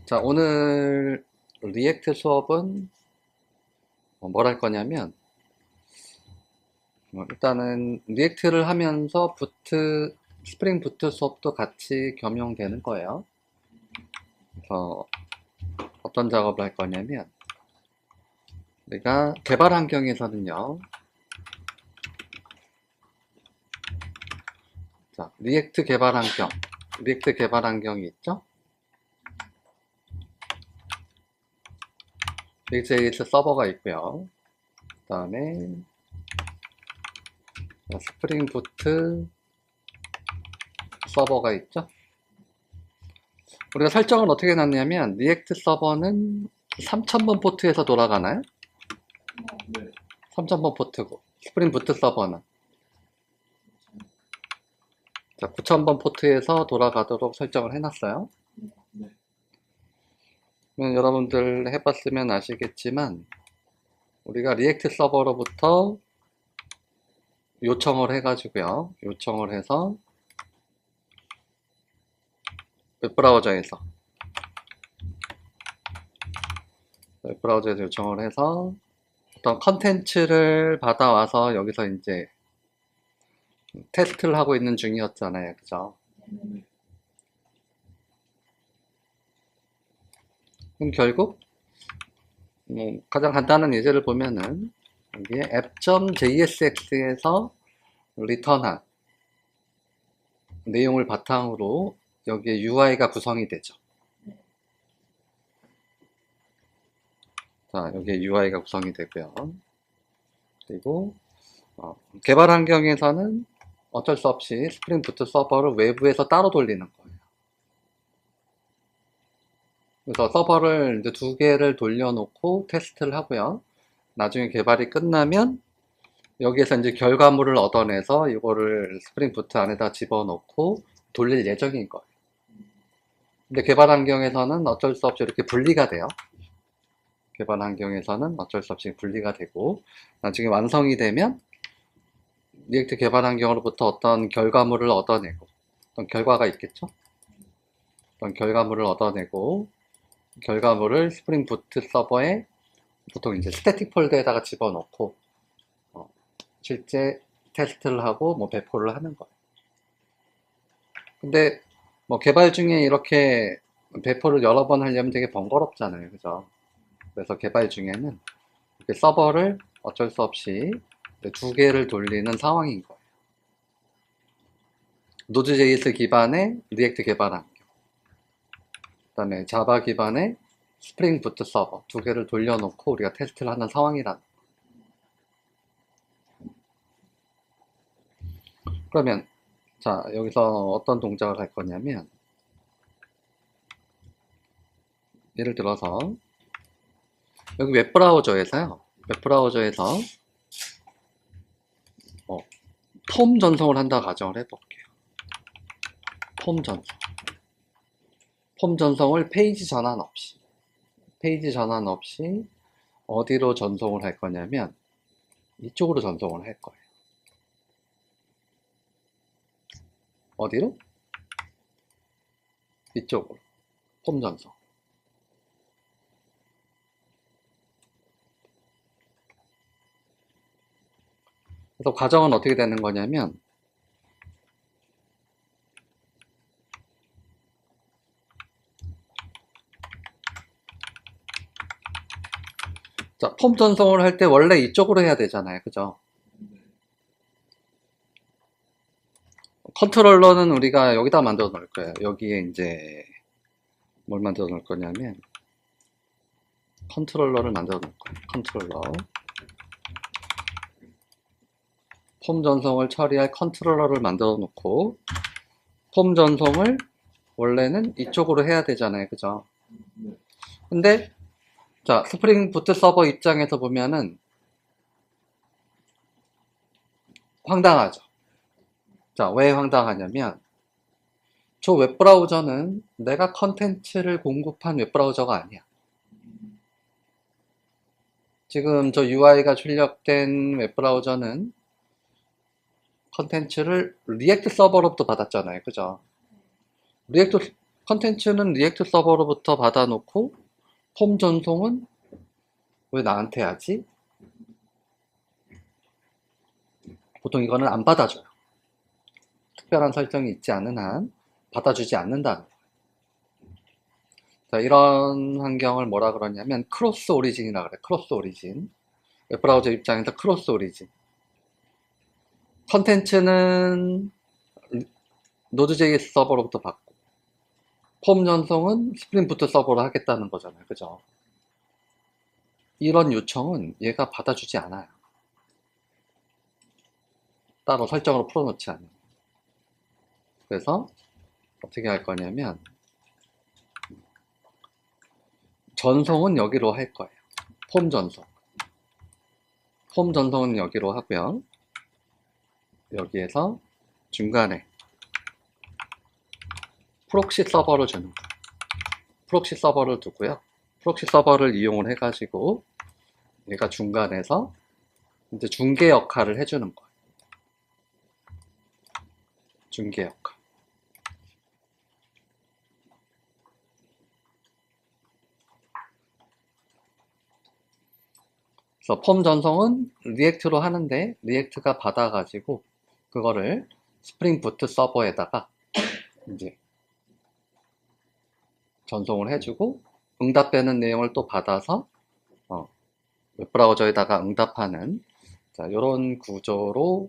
자, 오늘 리액트 수업은 뭘 할 거냐면, 일단은 리액트를 하면서 스프링 부트 수업도 같이 겸용되는 거예요. 그래서 어떤 작업을 할 거냐면, 우리가 개발 환경에서는요, 자, 리액트 개발 환경이 있죠? 리액트.js 서버가 있고요. 그 다음에 스프링 부트 서버가 있죠. 우리가 설정을 어떻게 해놨냐면 리액트 서버는 3000번 포트에서 돌아가나요? 네. 3000번 포트고 스프링 부트 서버는 9000번 포트에서 돌아가도록 설정을 해놨어요. 네. 여러분들 해봤으면 아시겠지만 우리가 리액트 서버로부터 요청을 해가지고요. 요청을 해서 웹브라우저에서 요청을 해서 어떤 컨텐츠를 받아와서 여기서 이제 테스트를 하고 있는 중이었잖아요. 그죠? 네. 그럼 결국 가장 간단한 예제를 보면은 여기에 app.jsx에서 리턴한 내용을 바탕으로 여기에 UI가 구성이 되죠. 자, 여기에 UI가 구성이 되고요. 그리고 개발 환경에서는 어쩔 수 없이 스프링 부트 서버를 외부에서 따로 돌리는 거예요. 그래서 서버를 이제 2개를 돌려놓고 테스트를 하고요. 나중에 개발이 끝나면 여기에서 이제 결과물을 얻어내서 이거를 스프링 부트 안에다 집어넣고 돌릴 예정인 거예요. 근데 개발 환경에서는 어쩔 수 없이 이렇게 분리가 돼요. 개발 환경에서는 어쩔 수 없이 분리가 되고 나중에 완성이 되면 리액트 개발 환경으로부터 어떤 결과물을 얻어내고 어떤 결과가 있겠죠? 어떤 결과물을 얻어내고 결과물을 스프링 부트 서버에 보통 이제 스태틱 폴더에다가 집어넣고 실제 테스트를 하고 배포를 하는 거예요. 근데 개발 중에 이렇게 배포를 여러 번 하려면 되게 번거롭잖아요. 그죠? 그래서 개발 중에는 이렇게 서버를 어쩔 수 없이 2개를 돌리는 상황인 거예요. 노드.js 기반의 리액트 개발 환경, 그 다음에 자바 기반의 스프링 부트 서버 2개를 돌려놓고 우리가 테스트를 하는 상황이란. 그러면 자, 여기서 어떤 동작을 할 거냐면 예를 들어서 여기 웹브라우저에서 폼 전송을 한다 가정을 해볼게요. 폼 전송을 페이지 전환 없이 어디로 전송을 할 거냐면 이쪽으로 전송을 할 거예요. 어디로? 이쪽으로. 폼 전송. 그래서 과정은 어떻게 되는 거냐면 자, 폼 전송을 할 때 원래 이쪽으로 해야 되잖아요. 그죠? 컨트롤러는 우리가 여기다 만들어 놓을 거예요. 여기에 이제 뭘 만들어 놓을 거냐면 컨트롤러를 만들어 놓을 거예요. 컨트롤러. 폼 전송을 처리할 컨트롤러를 만들어 놓고 폼 전송을 원래는 이쪽으로 해야 되잖아요. 그죠? 근데 자, 스프링 부트 서버 입장에서 보면은 황당하죠. 자, 왜 황당하냐면 저 웹브라우저는 내가 컨텐츠를 공급한 웹브라우저가 아니야. 지금 저 UI가 출력된 웹브라우저는 컨텐츠를 리액트 서버로부터 받았잖아요. 그죠? 리액트 컨텐츠는 리액트 서버로부터 받아놓고 폼 전송은 왜 나한테 하지? 보통 이거는 안 받아줘요. 특별한 설정이 있지 않은 한 받아주지 않는다는 거예요. 자, 이런 환경을 뭐라 그러냐면 크로스 오리진이라 그래. 크로스 오리진. 웹브라우저 입장에서 크로스 오리진. 컨텐츠는 노드.js 서버로부터 받고 폼 전송은 스프링 부트 서버로 하겠다는 거잖아요. 그죠? 이런 요청은 얘가 받아주지 않아요. 따로 설정으로 풀어놓지 않아요. 그래서 어떻게 할 거냐면 전송은 여기로 할 거예요. 폼 전송. 폼 전송은 여기로 하고요. 여기에서 중간에 프록시 서버를 주는 거예요. 프록시 서버를 두고요. 프록시 서버를 이용을 해가지고 얘가 중간에서 이제 중개 역할을 해주는 거예요. 중개 역할. 그래서 폼 전송은 리액트로 하는데 리액트가 받아가지고 그거를 스프링 부트 서버에다가 이제 전송을 해주고 응답되는 내용을 또 받아서 웹브라우저에다가 응답하는 이런 구조로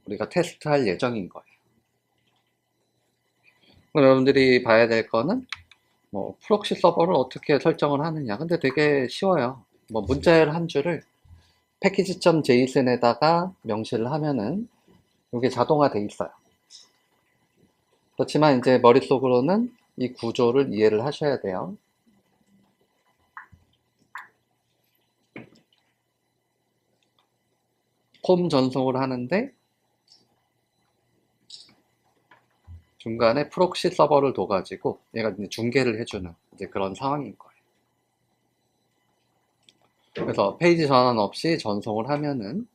우리가 테스트할 예정인 거예요. 그럼 여러분들이 봐야 될 거는 뭐 프록시 서버를 어떻게 설정을 하느냐. 근데 되게 쉬워요. 뭐 문자열 한 줄을 package.json에다가 명시를 하면은 이게 자동화돼 있어요. 그렇지만 이제 머릿속으로는 이 구조를 이해를 하셔야 돼요. 폼 전송을 하는데 중간에 프록시 서버를 둬가지고 얘가 이제 중계를 해주는 이제 그런 상황인 거예요. 그래서 페이지 전환 없이 전송을 하면은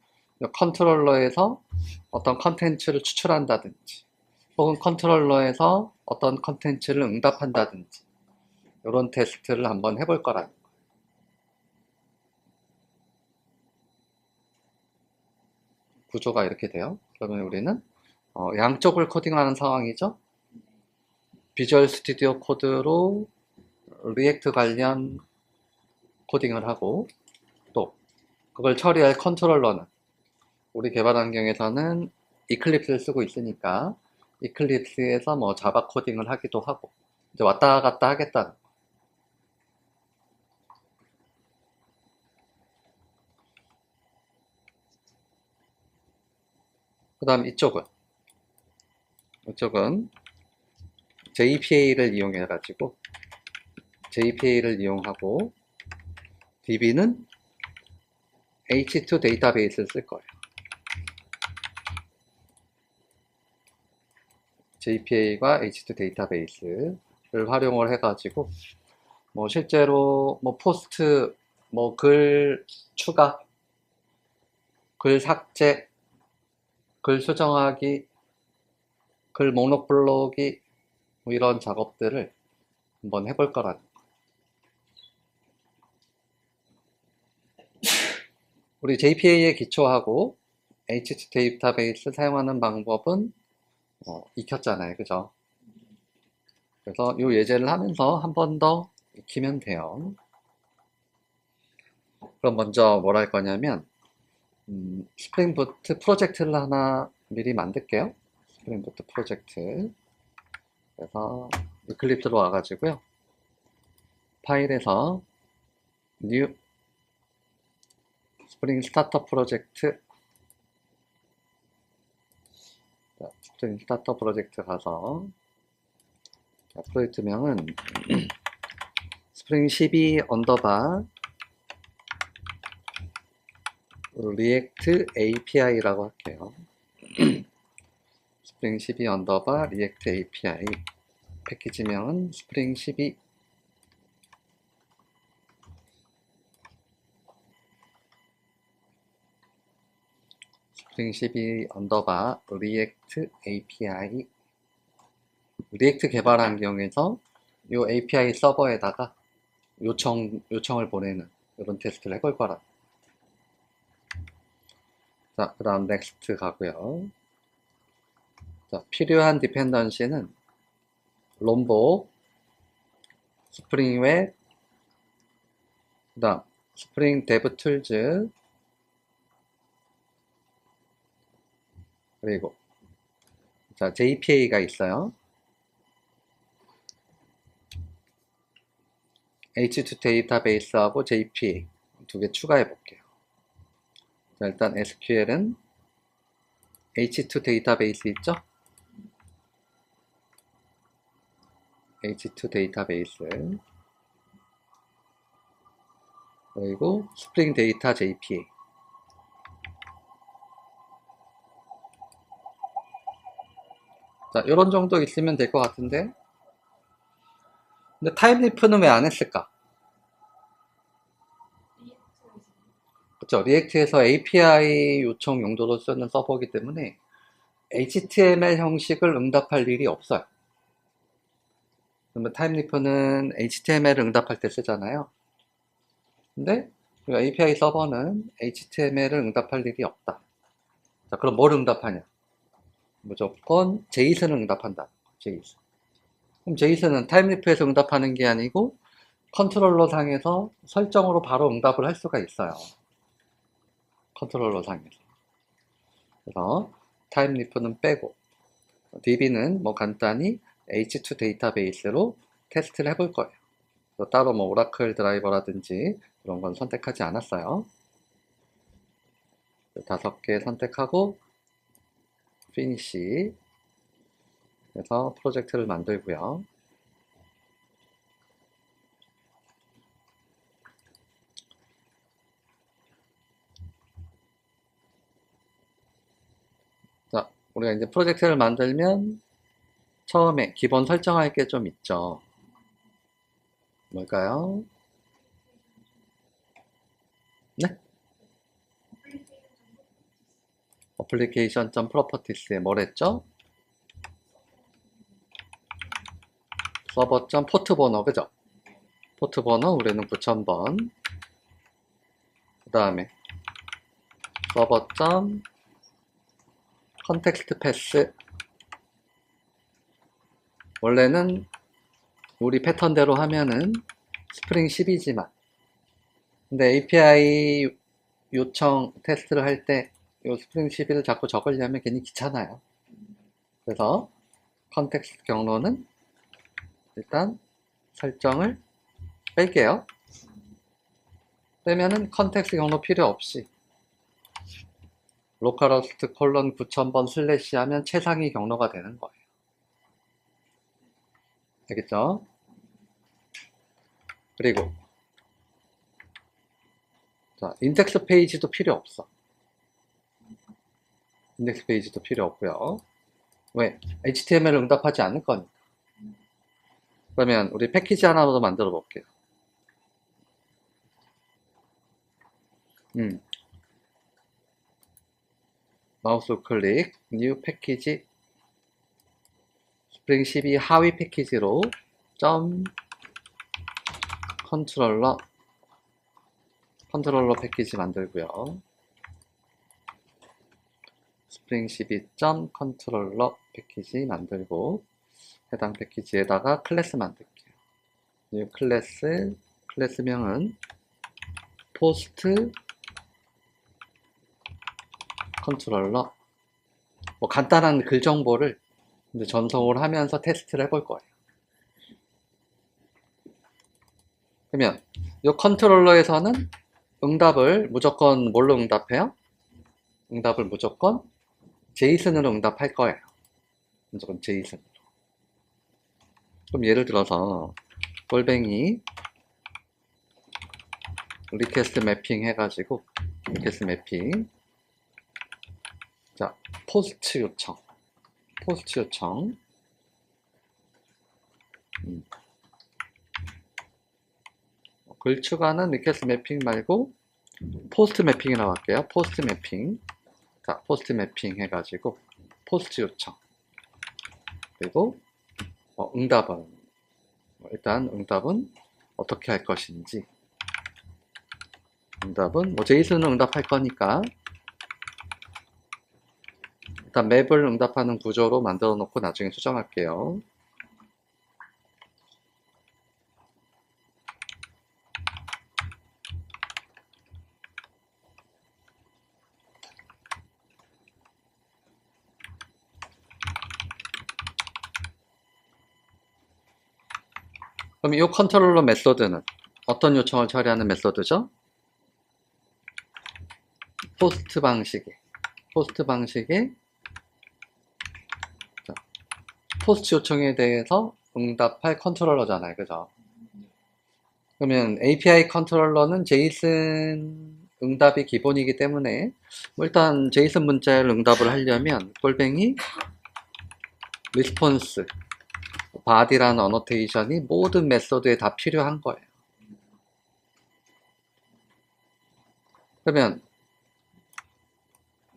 컨트롤러에서 어떤 컨텐츠를 추출한다든지 혹은 컨트롤러에서 어떤 컨텐츠를 응답한다든지 이런 테스트를 한번 해볼 거라는 거예요. 구조가 이렇게 돼요. 그러면 우리는 양쪽을 코딩하는 상황이죠. 비주얼 스튜디오 코드로 리액트 관련 코딩을 하고 또 그걸 처리할 컨트롤러는 우리 개발 환경에서는 이클립스를 쓰고 있으니까 이클립스에서 뭐 자바 코딩을 하기도 하고 이제 왔다 갔다 하겠다는. 그 다음 이쪽은 JPA를 이용해 가지고 JPA를 이용하고 DB는 H2 데이터베이스를 쓸 거예요. JPA와 H2 데이터베이스를 활용을 해가지고 뭐 실제로 뭐 포스트, 뭐 글 추가, 글 삭제, 글 수정하기, 글 목록 불러오기 뭐 이런 작업들을 한번 해볼 거라는 거예요. 우리 JPA에 기초하고 H2 데이터베이스 사용하는 방법은 익혔잖아요. 그죠? 그래서 이 예제를 하면서 한 번 더 익히면 돼요. 그럼 먼저 뭘 할 거냐면 스프링 부트 프로젝트를 하나 미리 만들게요. 스프링 부트 프로젝트. 그래서 이클립스로 와가지고요. 파일에서 new 스프링 스타터 프로젝트. 스프링 스타터 프로젝트 가서 프로젝트명은 스프링 12 언더바 리액트 API라고 할게요. 스프링 12 언더바 리액트 API 패키지명은 스프링 12 스프링 12 언더바 리액트 API 리액트 개발 환경에서 요 API 서버에다가 요청을 보내는 이런 테스트를 해볼 거라. 자, 그 다음 넥스트 가고요. 자, 필요한 디펜던시는 롬보, 스프링 웹, 그 다음 스프링 데브 툴즈, 그리고 자, JPA가 있어요. H2 데이터베이스하고 JPA 두 개 추가해 볼게요. 자, 일단 SQL은 H2 데이터베이스 있죠? H2 데이터베이스, 그리고 스프링 데이터 JPA. 자, 이런 정도 있으면 될 것 같은데, 근데 타임리프는 왜 안 했을까? 그쵸? 리액트에서 API 요청 용도로 쓰는 서버이기 때문에 HTML 형식을 응답할 일이 없어요. 그러면 타임리프는 HTML을 응답할 때 쓰잖아요. 근데 API 서버는 HTML을 응답할 일이 없다. 자, 그럼 뭘 응답하냐? 무조건 JSON을 응답한다. JSON. 그럼 JSON은 타임리프에서 응답하는 게 아니고 컨트롤러 상에서 설정으로 바로 응답을 할 수가 있어요. 컨트롤러 상에서. 그래서 타임리프는 빼고 DB는 뭐 간단히 H2 데이터베이스로 테스트를 해볼 거예요. 따로 뭐 오라클 드라이버라든지 그런 건 선택하지 않았어요. 5개 선택하고 피니시 해서 프로젝트를 만들고요. 자, 우리가 이제 프로젝트를 만들면 처음에 기본 설정할 게 좀 있죠. 뭘까요? 네? 어플리케이션.프로퍼티스에 뭘 했죠? 서버.포트 번호, 그죠? 포트 번호 우리는 9000번. 그 다음에 서버. 컨텍스트 패스. 원래는 우리 패턴대로 하면은 스프링 10이지만 근데 API 요청 테스트를 할 때 요 스프링 11을 자꾸 적으려면 괜히 귀찮아요. 그래서 컨텍스트 경로는 일단 설정을 뺄게요. 빼면은 컨텍스트 경로 필요 없이 로컬호스트 콜론 9000번 슬래시 하면 최상위 경로가 되는 거예요. 알겠죠? 그리고 자, 인덱스 페이지도 필요 없어. 인덱스 페이지도 필요 없고요. 왜? HTML을 응답하지 않을 거니까. 그러면 우리 패키지 하나 더 만들어 볼게요. 마우스 클릭, 뉴 패키지, 스프링 12 하위 패키지로 점 컨트롤러 패키지 만들고요. 스프링 12 점 컨트롤러 패키지 만들고 해당 패키지에다가 클래스 만들게요. 뉴 클래스명은 포스트 컨트롤러. 뭐 간단한 글 정보를 이제 전송을 하면서 테스트를 해볼 거예요. 그러면 이 컨트롤러에서는 응답을 무조건 뭘로 응답해요? 응답을 무조건 JSON으로 응답할 거예요. 무조건 JSON으로. 그럼 예를 들어서 골뱅이 리퀘스트 매핑 해가지고 리퀘스트 매핑 자 포스트 요청 글 추가는 리퀘스트 매핑 말고 포스트 매핑이라고 할게요. 포스트 매핑. 자, 포스트 매핑 해가지고 포스트 요청. 그리고 응답은 일단 응답은 어떻게 할 것인지. 응답은 뭐 제이슨은 응답할 거니까 일단 맵을 응답하는 구조로 만들어 놓고 나중에 수정할게요. 그럼 이 컨트롤러 메소드는 어떤 요청을 처리하는 메소드죠? 포스트 방식의 자, 포스트 요청에 대해서 응답할 컨트롤러잖아요. 그죠? 그러면 API 컨트롤러는 제이슨 응답이 기본이기 때문에 뭐 일단 제이슨 문자를 응답을 하려면 꼴뱅이 리스폰스 body라는 어노테이션이 모든 메소드에 다 필요한 거예요. 그러면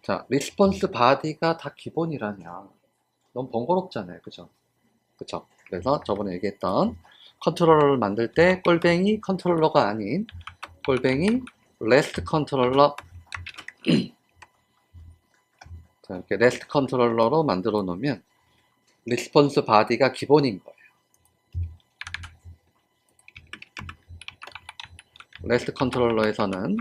자, 리스폰스 body가 다 기본이라면 너무 번거롭잖아요. 그죠? 그쵸? 그래서 저번에 얘기했던 컨트롤러를 만들 때 꼴뱅이 컨트롤러가 아닌 꼴뱅이 REST 컨트롤러 자, 이렇게 REST 컨트롤러로 만들어 놓으면 리스폰스 바디가 기본인 거예요. REST 컨트롤러에서는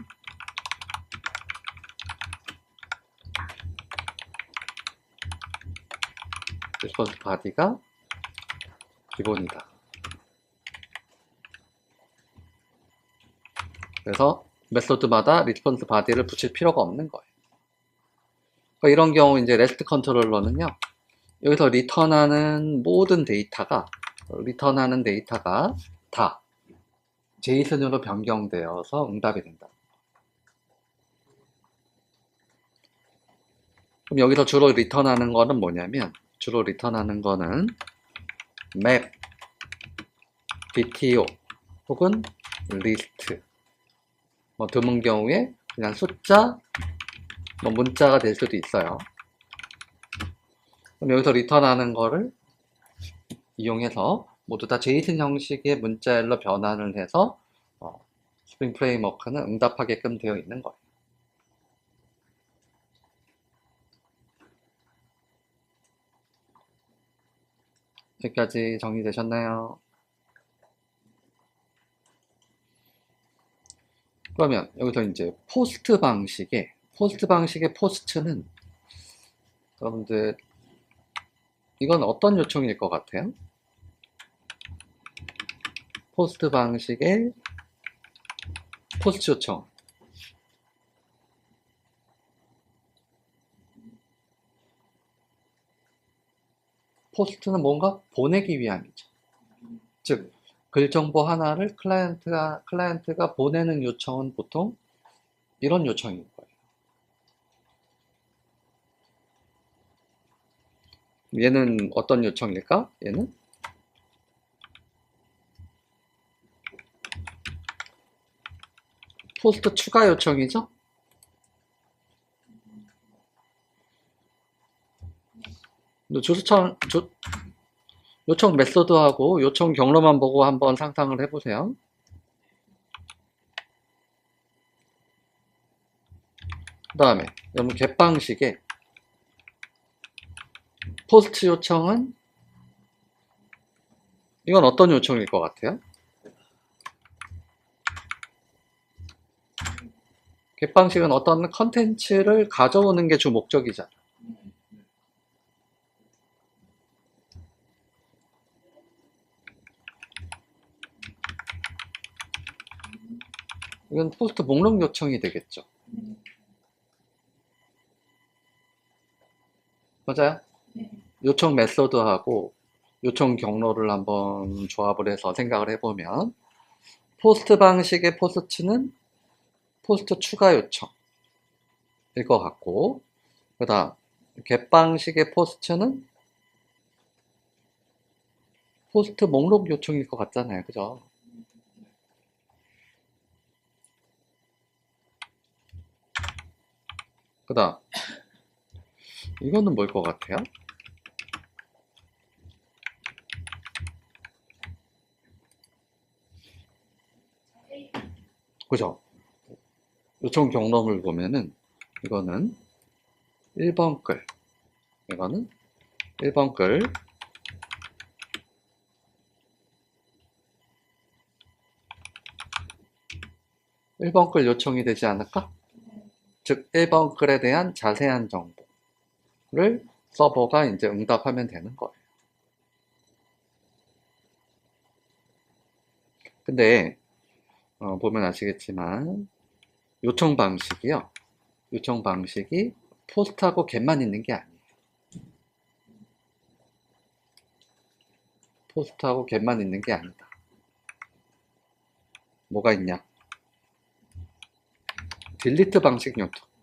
리스폰스 바디가 기본이다. 그래서 메소드마다 리스폰스 바디를 붙일 필요가 없는 거예요. 그러니까 이런 경우 이제 REST 컨트롤러는요. 여기서 리턴하는 모든 데이터가 다 제이슨으로 변경되어서 응답이 된다. 그럼 여기서 주로 리턴하는 거는 뭐냐면 map, DTO 혹은 list 뭐 드문 경우에 그냥 숫자, 뭐 문자가 될 수도 있어요. 그럼 여기서 리턴하는 거를 이용해서 모두 다 제이슨 형식의 문자열로 변환을 해서 스프링 프레임워크는 응답하게끔 되어 있는 거예요. 여기까지 정리되셨나요? 그러면 여기서 이제 포스트 방식의 포스트는 여러분들 이건 어떤 요청일 것 같아요? 포스트 방식의 포스트 요청. 포스트는 뭔가 보내기 위함이죠. 즉, 글 정보 하나를 클라이언트가 보내는 요청은 보통 이런 요청일 거예요. 얘는 어떤 요청일까? 얘는 포스트 추가 요청이죠? 요청 메소드하고 요청 경로만 보고 한번 상상을 해보세요. 그 다음에 여러분 get 방식의 포스트 요청은 이건 어떤 요청일 것 같아요? get 방식은 어떤 컨텐츠를 가져오는 게 주 목적이잖아. 이건 포스트 목록 요청이 되겠죠. 맞아요? 요청 메소드하고 요청 경로를 한번 조합을 해서 생각을 해보면 포스트 방식의 포스트는 포스트 추가 요청일 것 같고 그 다음 get 방식의 포스트는 포스트 목록 요청일 것 같잖아요. 그죠? 그 다음 이거는 뭘 것 같아요? 그죠? 요청 경로를 보면은 이거는 1번 글, 이거는 1번 글, 1번 글 요청이 되지 않을까? 즉 1번 글에 대한 자세한 정보를 서버가 이제 응답하면 되는 거예요. 근데 보면 아시겠지만 요청 방식이요. 요청 방식이 포스트하고 겟만 있는 게 아니에요. 포스트하고 겟만 있는 게 아니다. 뭐가 있냐? 딜리트 방식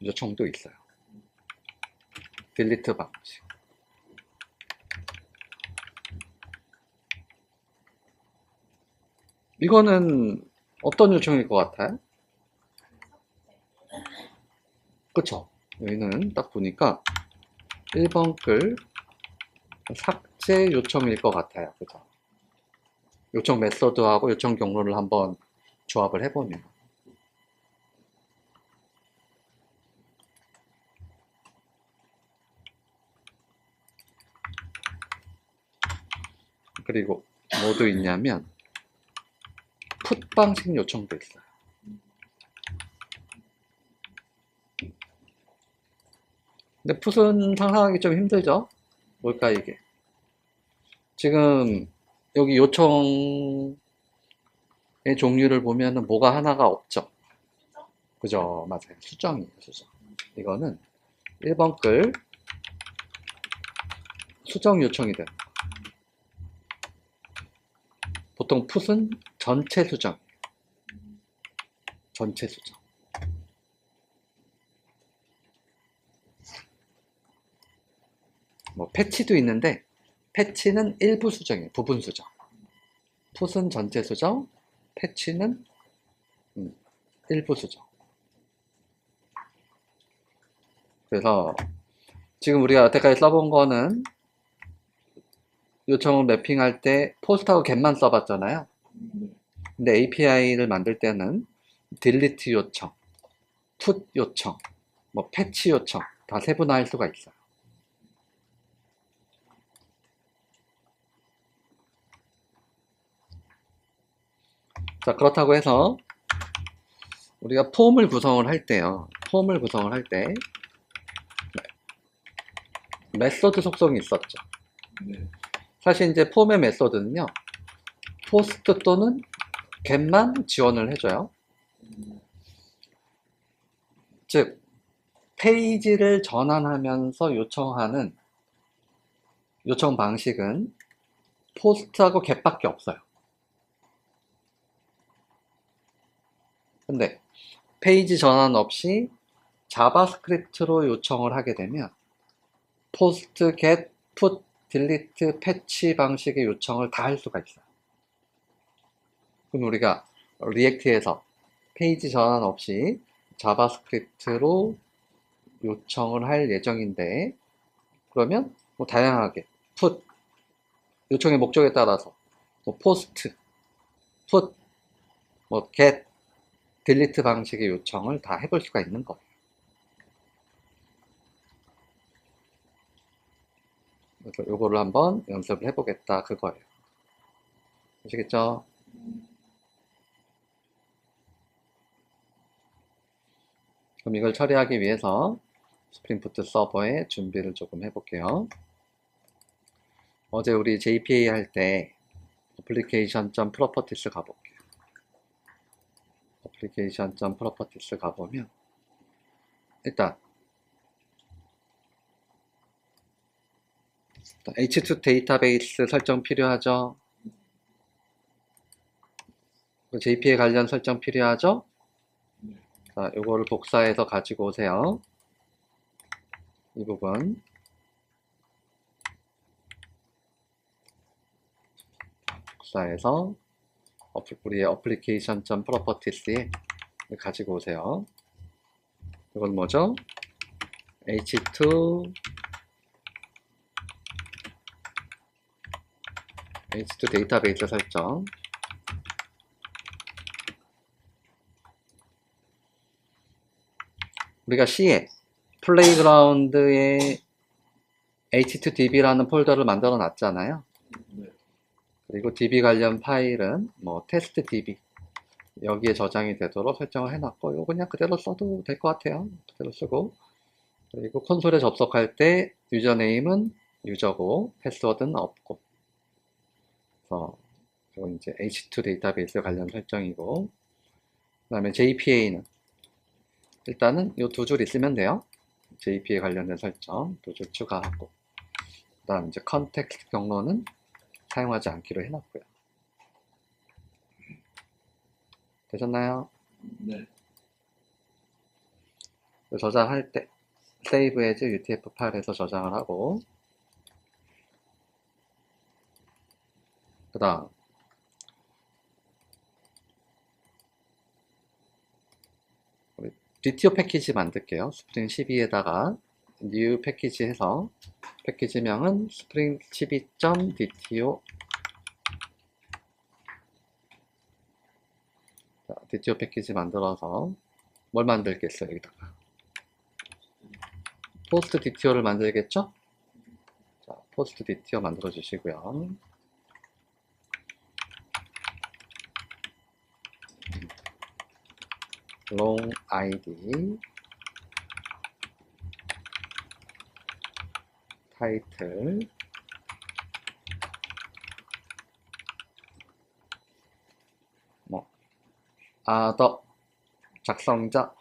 요청도 있어요. 딜리트 방식. 이거는 어떤 요청일 것 같아요? 그쵸? 여기는 딱 보니까 1번 글 삭제 요청일 것 같아요. 그죠? 요청 메서드하고 요청 경로를 한번 조합을 해보면. 그리고 뭐도 있냐면 풋 방식 요청도 있어요. 근데 풋은 상상하기 좀 힘들죠? 뭘까 이게? 지금 여기 요청의 종류를 보면은 뭐가 하나가 없죠? 그죠? 맞아요. 수정이에요, 수정. 이거는 1번 글 수정 요청이 돼요. 보통 풋은 전체 수정. 전체 수정. 뭐 패치도 있는데 패치는 일부 수정이에요. 부분 수정. 풋은 전체 수정, 패치는 일부 수정. 그래서 지금 우리가 여태까지 써본 거는 요청을 매핑할 때 포스트하고 겟만 써봤잖아요. 근데 API를 만들 때는 딜리트 요청, 풋 요청, 뭐 패치 요청 다 세분화할 수가 있어요. 자, 그렇다고 해서 우리가 폼을 구성을 할 때요. 폼을 구성을 할 때 메소드 속성이 있었죠. 네. 사실 이제 폼의 메소드는요. 포스트 또는 겟만 지원을 해줘요. 즉 페이지를 전환하면서 요청하는 요청 방식은 포스트하고 겟밖에 없어요. 근데 페이지 전환 없이 자바스크립트로 요청을 하게 되면 포스트, 겟, 풋, 딜리트, 패치 방식의 요청을 다 할 수가 있어요. 그럼 우리가 리액트에서 페이지 전환 없이 자바스크립트로 요청을 할 예정인데 그러면 뭐 다양하게 풋, 요청의 목적에 따라서 뭐 포스트, 풋, 뭐 get, 딜리트 방식의 요청을 다 해볼 수가 있는 거예요. 그래서 요거를 한번 연습을 해보겠다 그거예요. 아시겠죠? 그럼 이걸 처리하기 위해서 스프링 부트 서버에 준비를 조금 해볼게요. 어제 우리 JPA 할 때 application.properties 가볼게요. application.properties 가보면 일단 H2 데이터베이스 설정 필요하죠? JPA 관련 설정 필요하죠? 자, 요거를 복사해서 가지고 오세요. 이 부분. 복사해서 우리의 application.properties에 가지고 오세요. 이건 뭐죠? H2 데이터베이스 설정. 우리가 C에 플레이그라운드에 h2db라는 폴더를 만들어 놨잖아요. 네. 그리고 db 관련 파일은 뭐 테스트 db 여기에 저장이 되도록 설정을 해놨고, 이거 그냥 그대로 써도 될 것 같아요. 그대로 쓰고, 그리고 콘솔에 접속할 때 유저네임은 유저고 패스워드는 없고, 그래서 이거 이제 h2 데이터베이스 관련 설정이고, 그 다음에 JPA는 일단은 이 두 줄 있으면 돼요. JPA 관련된 설정 두 줄 추가하고, 그 다음 이제 컨텍스트 경로는 사용하지 않기로 해놨고요. 되셨나요? 네. 저장할 때 save as UTF 파일에서 저장을 하고, 그 다음 우리 DTO 패키지 만들게요. 스프링 12에다가 new 패키지 해서 패키지명은 스프링 12.dto DTO 패키지 만들어서 뭘 만들겠어요? 여기다가 포스트 DTO를 만들겠죠? 자, 포스트 DTO 만들어 주시고요. long id 타이틀 뭐 other 작성자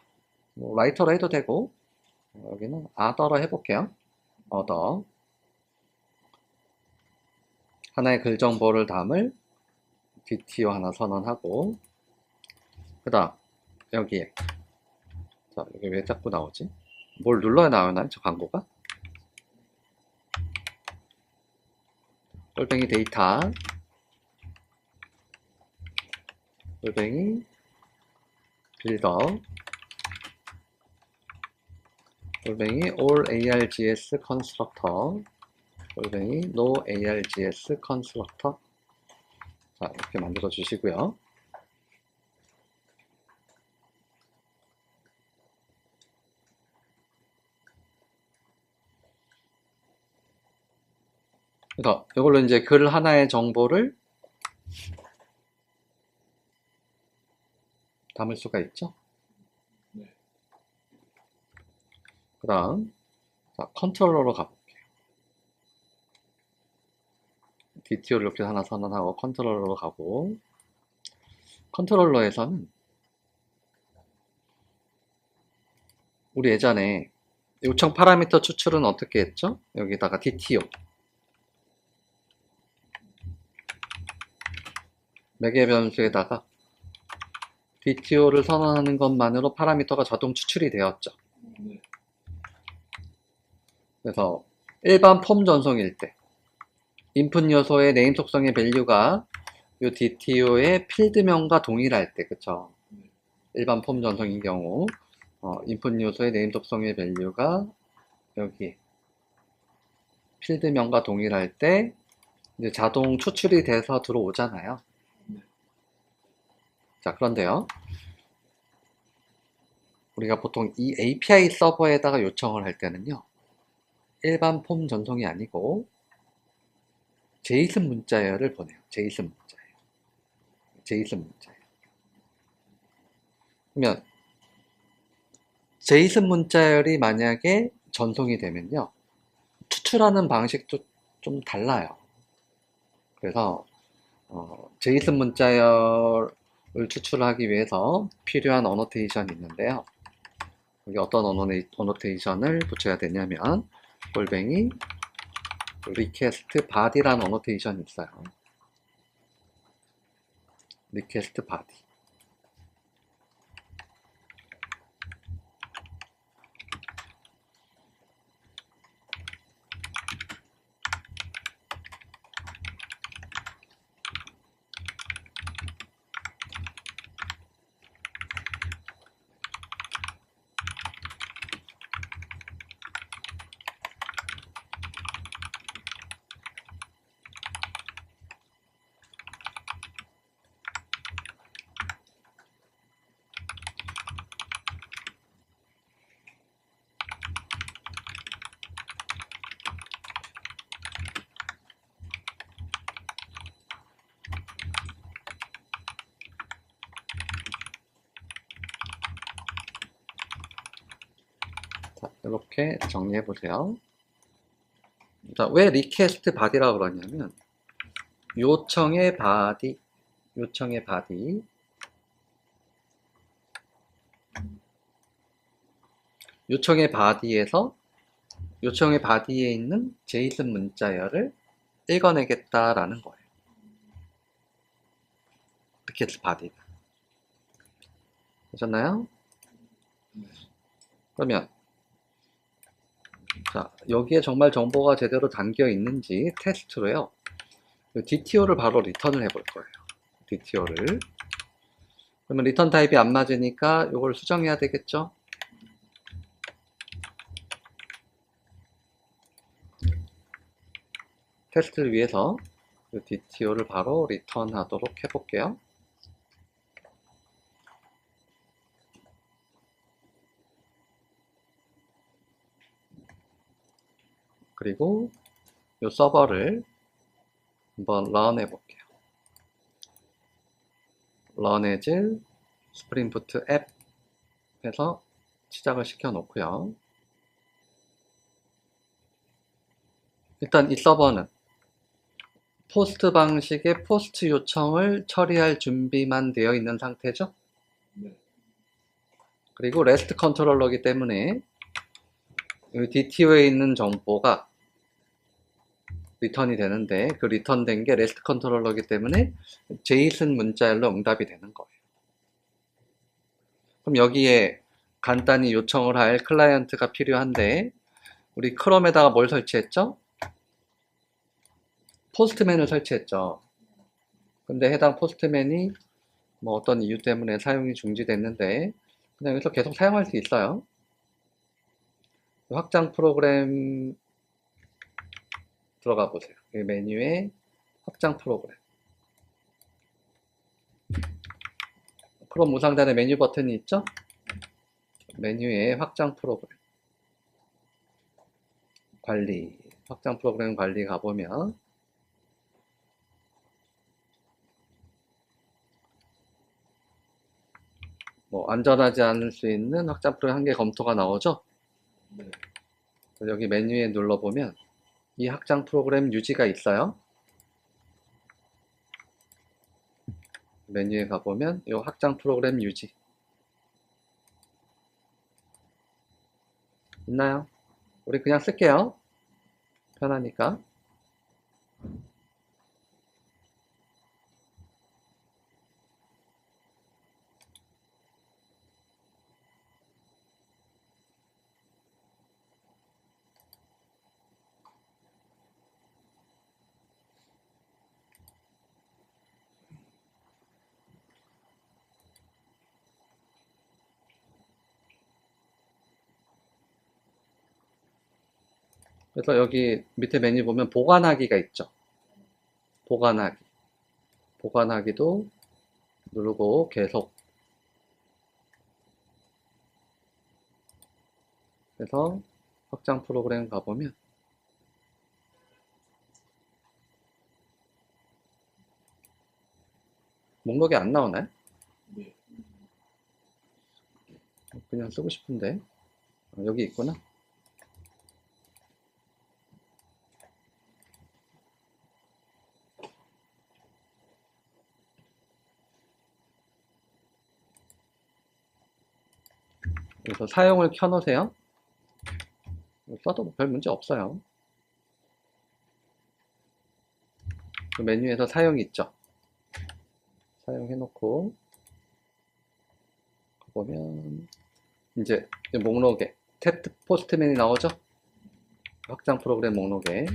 뭐 라이터로 해도 되고, 여기는 other로 해볼게요. other 하나의 글 정보를 담을 DTO 하나 선언하고, 그 다음 여기에 자, 여기 왜 자꾸 나오지? 뭘 눌러야 나오나요? 저 광고가? 똘뱅이 데이터 똘뱅이 빌더 똘뱅이 all args constructor 똘뱅이 no args constructor. 자, 이렇게 만들어 주시고요. 그래서 이걸로 이제 글 하나의 정보를 담을 수가 있죠. 네. 그 다음 컨트롤러로 가볼게요. DTO를 이렇게 하나 선언하고 컨트롤러로 가고, 컨트롤러에서는 우리 예전에 요청 파라미터 추출은 어떻게 했죠? 여기다가 DTO 매개 변수에다가 DTO를 선언하는 것만으로 파라미터가 자동 추출이 되었죠. 네. 그래서 일반 폼 전송일 때 인풋 요소의 네임 속성의 밸류가 이 DTO의 필드명과 동일할 때, 그쵸? 일반 폼 전송인 경우 인풋 요소의 네임 속성의 밸류가 여기 필드명과 동일할 때 이제 자동 추출이 돼서 들어오잖아요. 자, 그런데요, 우리가 보통 이 API 서버에다가 요청을 할 때는요, 일반 폼 전송이 아니고 제이슨 문자열을 보내요. 제이슨 문자열. 제이슨 문자열. 그러면 제이슨 문자열이 만약에 전송이 되면요, 추출하는 방식도 좀 달라요. 그래서 제이슨 문자열을 추출하기 위해서 필요한 어노테이션이 있는데요. 여기 어떤 어노테이션을 붙여야 되냐면 골뱅이 request body라는 어노테이션이 있어요. request body. 이렇게 정리해 보세요. 자, 왜 리퀘스트 바디라고 그러냐면 요청의 바디, 요청의 바디, 요청의 바디에서 요청의 바디에 있는 제이슨 문자열을 읽어내겠다라는 거예요. 리퀘스트 바디. 되셨나요? 그러면 자, 여기에 정말 정보가 제대로 담겨 있는지 테스트로요. DTO를 바로 리턴을 해볼 거예요. DTO를. 그러면 리턴 타입이 안 맞으니까 이걸 수정해야 되겠죠? 테스트를 위해서 DTO를 바로 리턴하도록 해볼게요. 그리고 이 서버를 한번 런 해볼게요. run as spring boot app 해서 시작을 시켜 놓고요. 일단 이 서버는 포스트 방식의 포스트 요청을 처리할 준비만 되어 있는 상태죠. 네. 그리고 REST 컨트롤러이기 때문에 이 DTO에 있는 정보가 리턴이 되는데 그 리턴된 게 REST 컨트롤러이기 때문에 JSON 문자열로 응답이 되는 거예요. 그럼 여기에 간단히 요청을 할 클라이언트가 필요한데 우리 크롬에다가 뭘 설치했죠? 포스트맨을 설치했죠. 근데 해당 포스트맨이 뭐 어떤 이유 때문에 사용이 중지됐는데 그냥 여기서 계속 사용할 수 있어요. 확장 프로그램 들어가 보세요. 이 메뉴에 확장 프로그램. 크롬 우상단에 메뉴 버튼이 있죠? 메뉴에 확장 프로그램. 관리. 확장 프로그램 관리 가보면 뭐 안전하지 않을 수 있는 확장 프로그램 한 개 검토가 나오죠? 네. 여기 메뉴에 눌러보면 이 확장 프로그램 유지가 있어요. 메뉴에 가보면 이 확장 프로그램 유지 있나요? 우리 그냥 쓸게요. 편하니까. 그래서 여기 밑에 메뉴 보면 보관하기가 있죠. 보관하기. 보관하기도 누르고 계속. 그래서 확장 프로그램 가보면 목록이 안 나오나요? 네. 그냥 쓰고 싶은데. 여기 있구나. 그래서 사용을 켜놓으세요. 써도 별 문제 없어요. 그 메뉴에서 사용이 있죠. 사용해놓고 보면 이제 목록에 탭 포스트맨이 나오죠. 확장 프로그램 목록에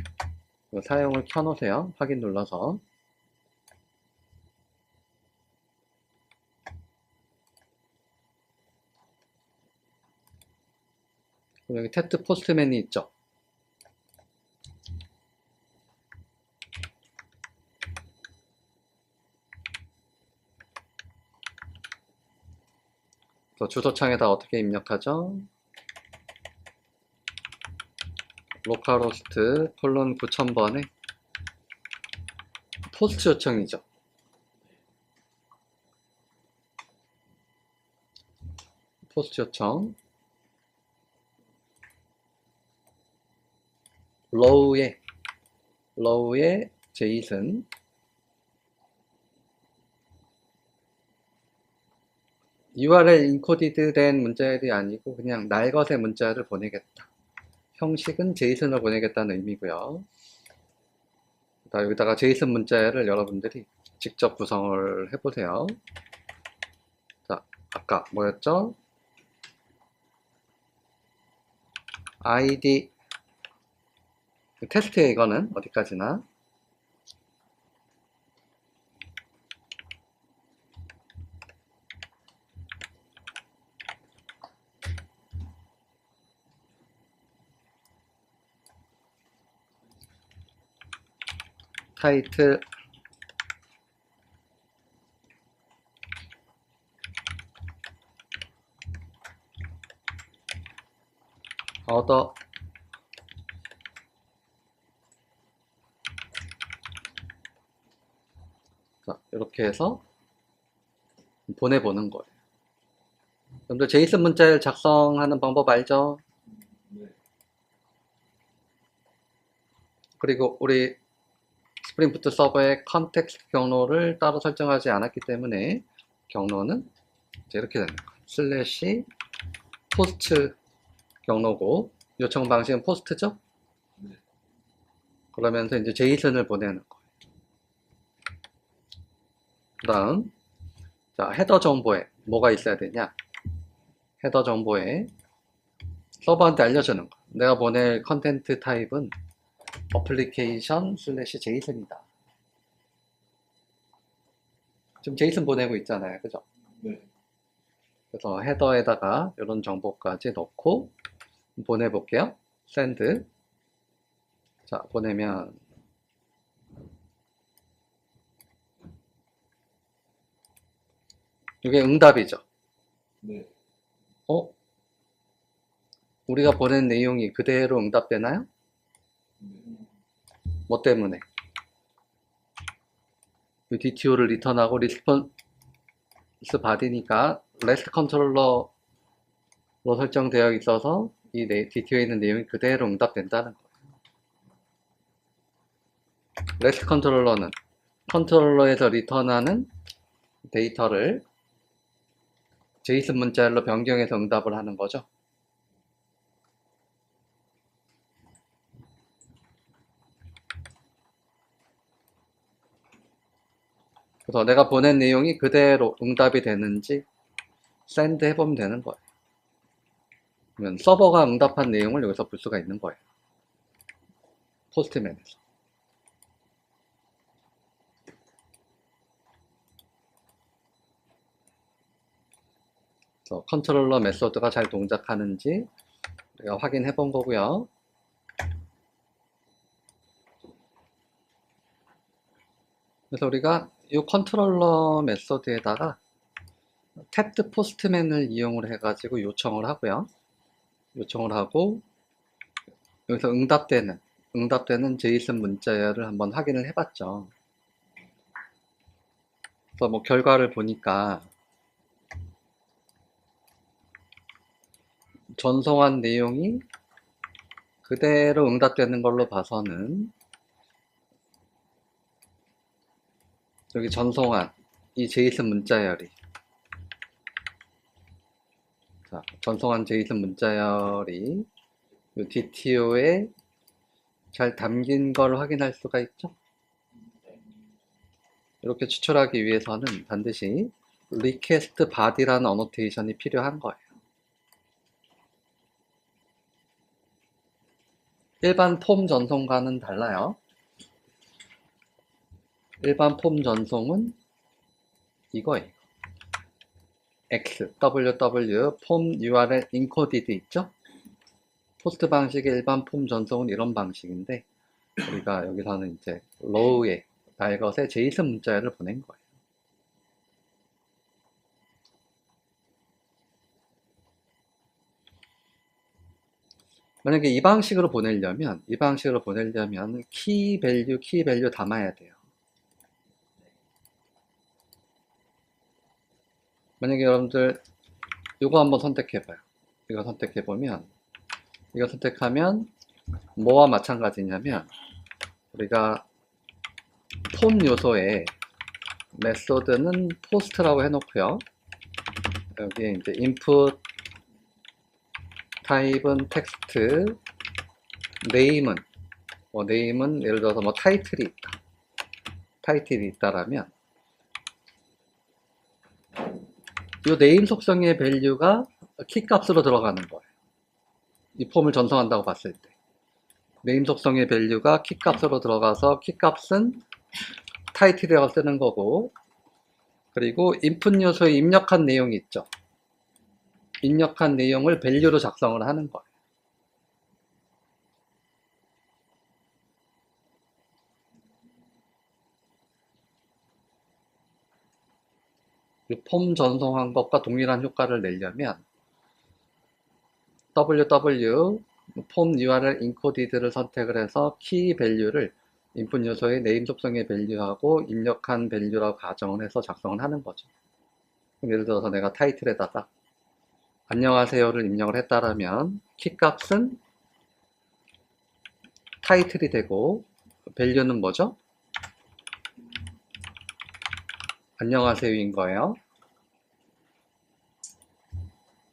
사용을 켜놓으세요. 확인 눌러서. 여기 탭 포스트맨이 있죠. 주소창에다 어떻게 입력하죠? 로컬호스트 콜론 9000번에 포스트 요청이죠. 포스트 요청. row의 제이슨 URL 인코디드 된 문자열이 아니고 그냥 날 것의 문자를 보내겠다. 형식은 제이슨을 보내겠다는 의미고요. 여기다가 제이슨 문자열을 여러분들이 직접 구성을 해보세요. 자, 아까 뭐였죠? id 테스트에 이거는 어디까지나 타이틀 얻어 자, 이렇게 해서 보내보는 거예요. 여러분들 제이슨 문자를 작성하는 방법 알죠? 네. 그리고 우리 스프링 부트 서버의 컨텍스트 경로를 따로 설정하지 않았기 때문에 경로는 이제 이렇게 되는 거예요. 슬래시 포스트 경로고 요청 방식은 포스트죠? 네. 그러면서 이제 제이슨을 보내는 거예요. 그 다음 자, 헤더 정보에 뭐가 있어야 되냐? 헤더 정보에 서버한테 알려주는 거. 내가 보낼 컨텐트 타입은 어플리케이션 슬래시 제이슨이다. 지금 제이슨 보내고 있잖아요. 그죠? 네. 그래서 헤더에다가 이런 정보까지 넣고 보내볼게요. send. 자, 보내면 이게 응답이죠. 네. 우리가 보낸 내용이 그대로 응답되나요? 네. 뭐 때문에? DTO를 리턴하고 리스폰스 바디니까 REST 컨트롤러로 설정되어 있어서 이 DTO에 있는 내용이 그대로 응답된다는 거예요. REST 컨트롤러는 컨트롤러에서 리턴하는 데이터를 제이슨 문자열로 변경해서 응답을 하는 거죠. 그래서 내가 보낸 내용이 그대로 응답이 되는지 send 해보면 되는 거예요. 그러면 서버가 응답한 내용을 여기서 볼 수가 있는 거예요. 포스트맨에서. 그래서 컨트롤러 메소드가 잘 동작하는지 우리가 확인해 본 거고요. 그래서 우리가 이 컨트롤러 메소드에다가 탭드 포스트맨을 이용을 해가지고 요청을 하고요. 요청을 하고 여기서 응답되는 제이슨 문자열을 한번 확인을 해봤죠. 그래서 뭐 결과를 보니까 전송한 내용이 그대로 응답되는 걸로 봐서는 여기 전송한 이 제이슨 문자열이 자, 전송한 제이슨 문자열이 이 DTO에 잘 담긴 걸 확인할 수가 있죠. 이렇게 추출하기 위해서는 반드시 request body라는 어노테이션이 필요한 거예요. 일반 폼 전송과는 달라요. 일반 폼 전송은 이거예요. X, WW, 폼 URL encoded 있죠? 포스트 방식의 일반 폼 전송은 이런 방식인데 우리가 여기서는 이제 row에 날 것에 제이슨 문자열을 보낸 거예요. 만약에 이 방식으로 보내려면 키 밸류 담아야 돼요. 만약에 여러분들 이거 한번 선택해봐요. 이거 선택해보면 이거 선택하면 뭐와 마찬가지냐면 우리가 폼 요소에 메소드는 포스트라고 해놓고요. 여기에 이제 input 타입은 텍스트, 네임은 네임은 예를 들어서 뭐 타이틀이 있다. 타이틀이 있다라면 이 네임 속성의 밸류가 키 값으로 들어가는 거예요. 이 폼을 전송한다고 봤을 때 네임 속성의 밸류가 키 값으로 들어가서 키 값은 타이틀이라고 쓰는 거고, 그리고 인풋 요소에 입력한 내용이 있죠. 입력한 내용을 밸류로 작성을 하는 거예요. 이 폼 전송한 것과 동일한 효과를 내려면 ww 폼 URL encoded를 선택을 해서 키 밸류를 인풋 요소의 네임 속성의 밸류하고 입력한 밸류라고 가정을 해서 작성을 하는 거죠. 예를 들어서 내가 타이틀에다가 안녕하세요를 입력을 했다라면 키 값은 타이틀이 되고 밸류는 뭐죠? 안녕하세요인 거예요.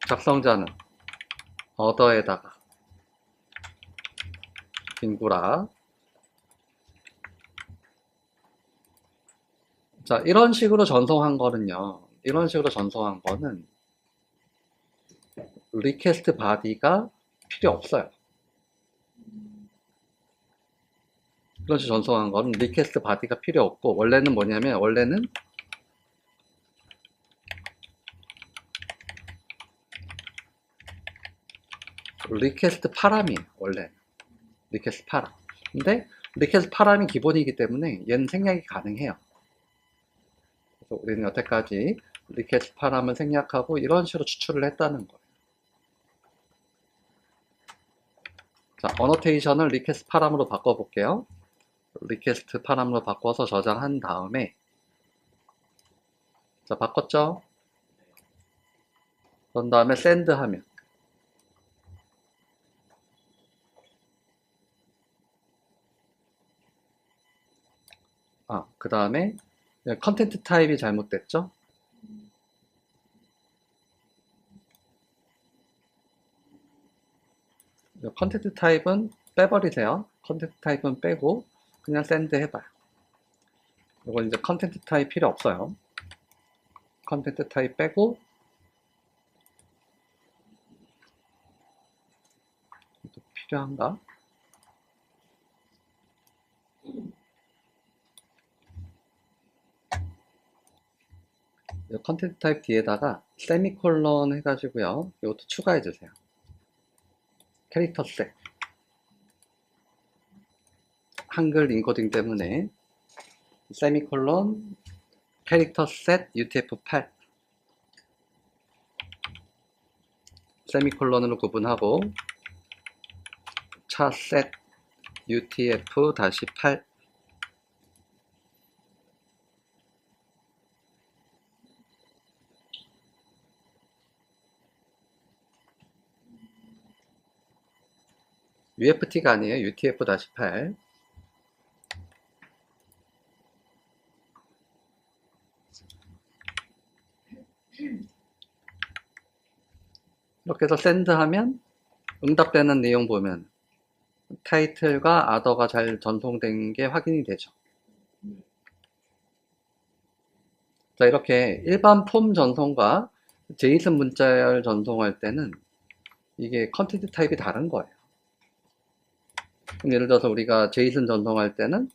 작성자는 어더에다가 빙구라. 자, 이런 식으로 전송한 거는요. 이런 식으로 전송한 거는 리퀘스트 바디가 필요 없어요. 이런 식으로 전송한 거는 리퀘스트 바디가 필요 없고, 원래는 뭐냐면 원래는 리퀘스트 파람이에요. 원래 리퀘스트 파람. 근데 리퀘스트 파람이 기본이기 때문에 얘는 생략이 가능해요. 그래서 우리는 여태까지 리퀘스트 파람을 생략하고 이런 식으로 추출을 했다는 거예요. 자, 어노테이션을 리퀘스트 파람으로 바꿔볼게요. 리퀘스트 파람으로 바꿔서 저장한 다음에, 자, 바꿨죠? 그런 다음에 send 하면, 그 다음에 컨텐트 타입이 잘못됐죠? 컨텐트 타입은 빼버리세요. 컨텐트 타입은 빼고 그냥 send 해봐요. 이건 이제 컨텐트 타입 필요 없어요. 컨텐트 타입 빼고 또 필요한가? 컨텐트 타입 뒤에다가 세미콜론 해가지고요. 이것도 추가해주세요. 캐릭터 셋. 한글 인코딩 때문에 세미콜론 캐릭터 셋 UTF-8 세미콜론으로 구분하고 차 셋 UTF-8 UFT가 아니에요. UTF-8 이렇게 해서 send 하면 응답되는 내용 보면 타이틀과 아더가 잘 전송된 게 확인이 되죠. 자, 이렇게 일반 폼 전송과 제이슨 문자열 전송할 때는 이게 컨텐트 타입이 다른 거예요. 예를 들어서 우리가 제이슨 전송할 때는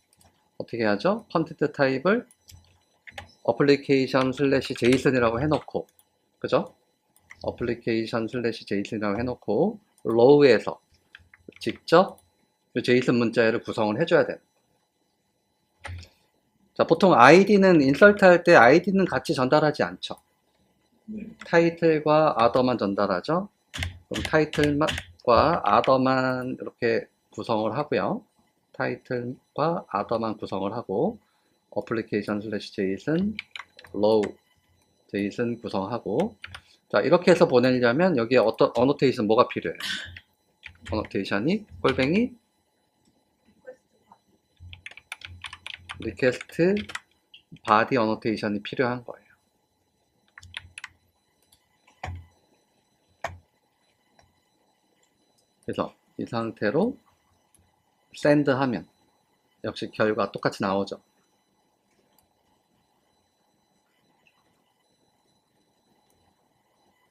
어떻게 하죠? 컨텐트 타입을 어플리케이션 슬래시 제이슨이라고 해놓고, 그죠? 어플리케이션 슬래시 제이슨이라고 해놓고 로우에서 직접 제이슨 문자열을 구성을 해줘야 돼요. 자, 보통 아이디는 인설트 할 때 아이디는 같이 전달하지 않죠. 타이틀과 아더만 전달하죠. 그럼 타이틀과 아더만 이렇게 구성을 하고요. 타이틀과 아더만 구성을 하고 어플리케이션 슬래시 제이슨 로우 제이슨 구성하고, 자, 이렇게 해서 보내려면 여기에 어떤 어노테이션 뭐가 필요해요? 어노테이션이 꼴뱅이 리퀘스트 바디 어노테이션이 필요한 거예요. 그래서 이 상태로 send 하면 역시 결과 똑같이 나오죠.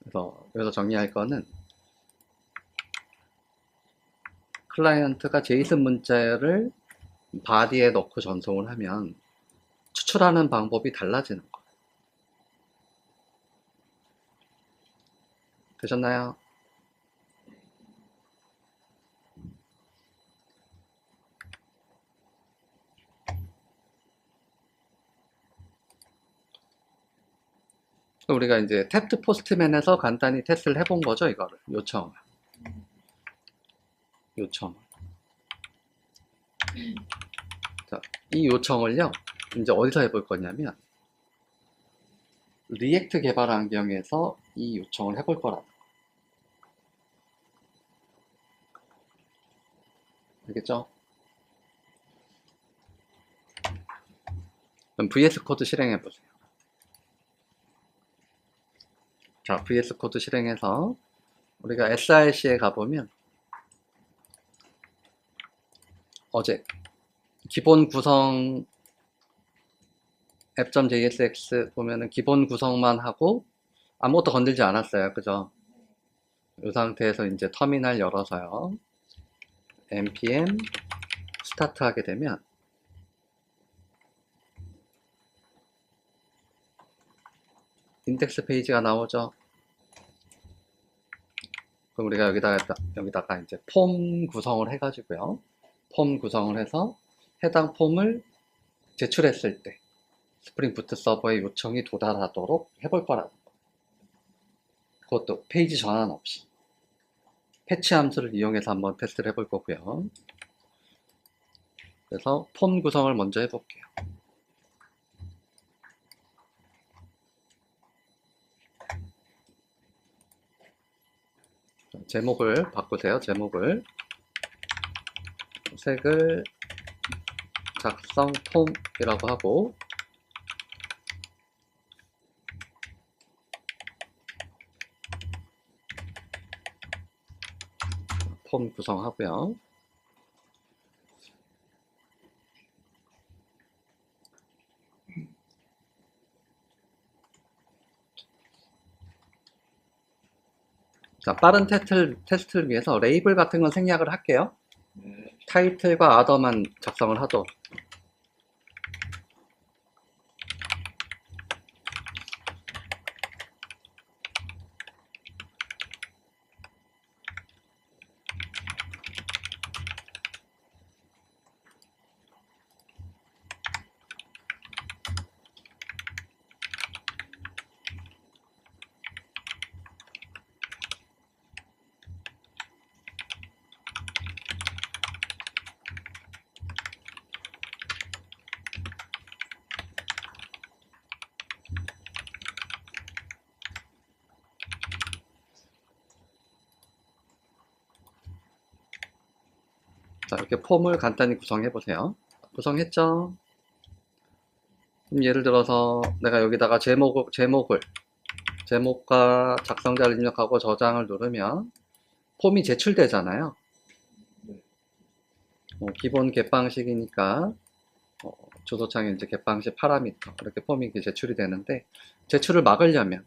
그래서 여기서 정리할 거는 클라이언트가 제이슨 문자를 바디에 넣고 전송을 하면 추출하는 방법이 달라지는 거예요. 되셨나요? 우리가 이제 탭트 포스트맨에서 간단히 테스트를 해본 거죠, 이거를. 요청을. 자, 이 요청을요, 이제 어디서 해볼 거냐면, 리액트 개발 환경에서 이 요청을 해볼 거라는 거. 알겠죠? 그럼 VS 코드 실행해 보세요. 자, VS 코드 실행해서 우리가 src에 가보면 어제 기본 구성 app.jsx 보면은 기본 구성만 하고 아무것도 건들지 않았어요. 그죠? 이 상태에서 이제 터미널 열어서요. npm 스타트 하게 되면 인덱스 페이지가 나오죠. 그럼 우리가 여기다가 이제 폼 구성을 해가지고요. 폼 구성을 해서 해당 폼을 제출했을 때 스프링 부트 서버의 요청이 도달하도록 해볼 거라는 거. 그것도 페이지 전환 없이. 패치 함수를 이용해서 한번 테스트를 해볼 거고요. 그래서 폼 구성을 먼저 해볼게요. 제목을 바꾸세요. 제목을 색을 작성 폼이라고 하고 폼 구성하고요. 자, 빠른 테스트를 위해서 레이블 같은 건 생략을 할게요. 네. 타이틀과 아더만 작성을 하도록. 자, 이렇게 폼을 간단히 구성해 보세요. 구성했죠? 그럼 예를 들어서 내가 여기다가 제목과 작성자를 입력하고 저장을 누르면 폼이 제출되잖아요. 네. 기본 get방식이니까 주소창에 이제 get방식 파라미터 이렇게 폼이 제출이 되는데 제출을 막으려면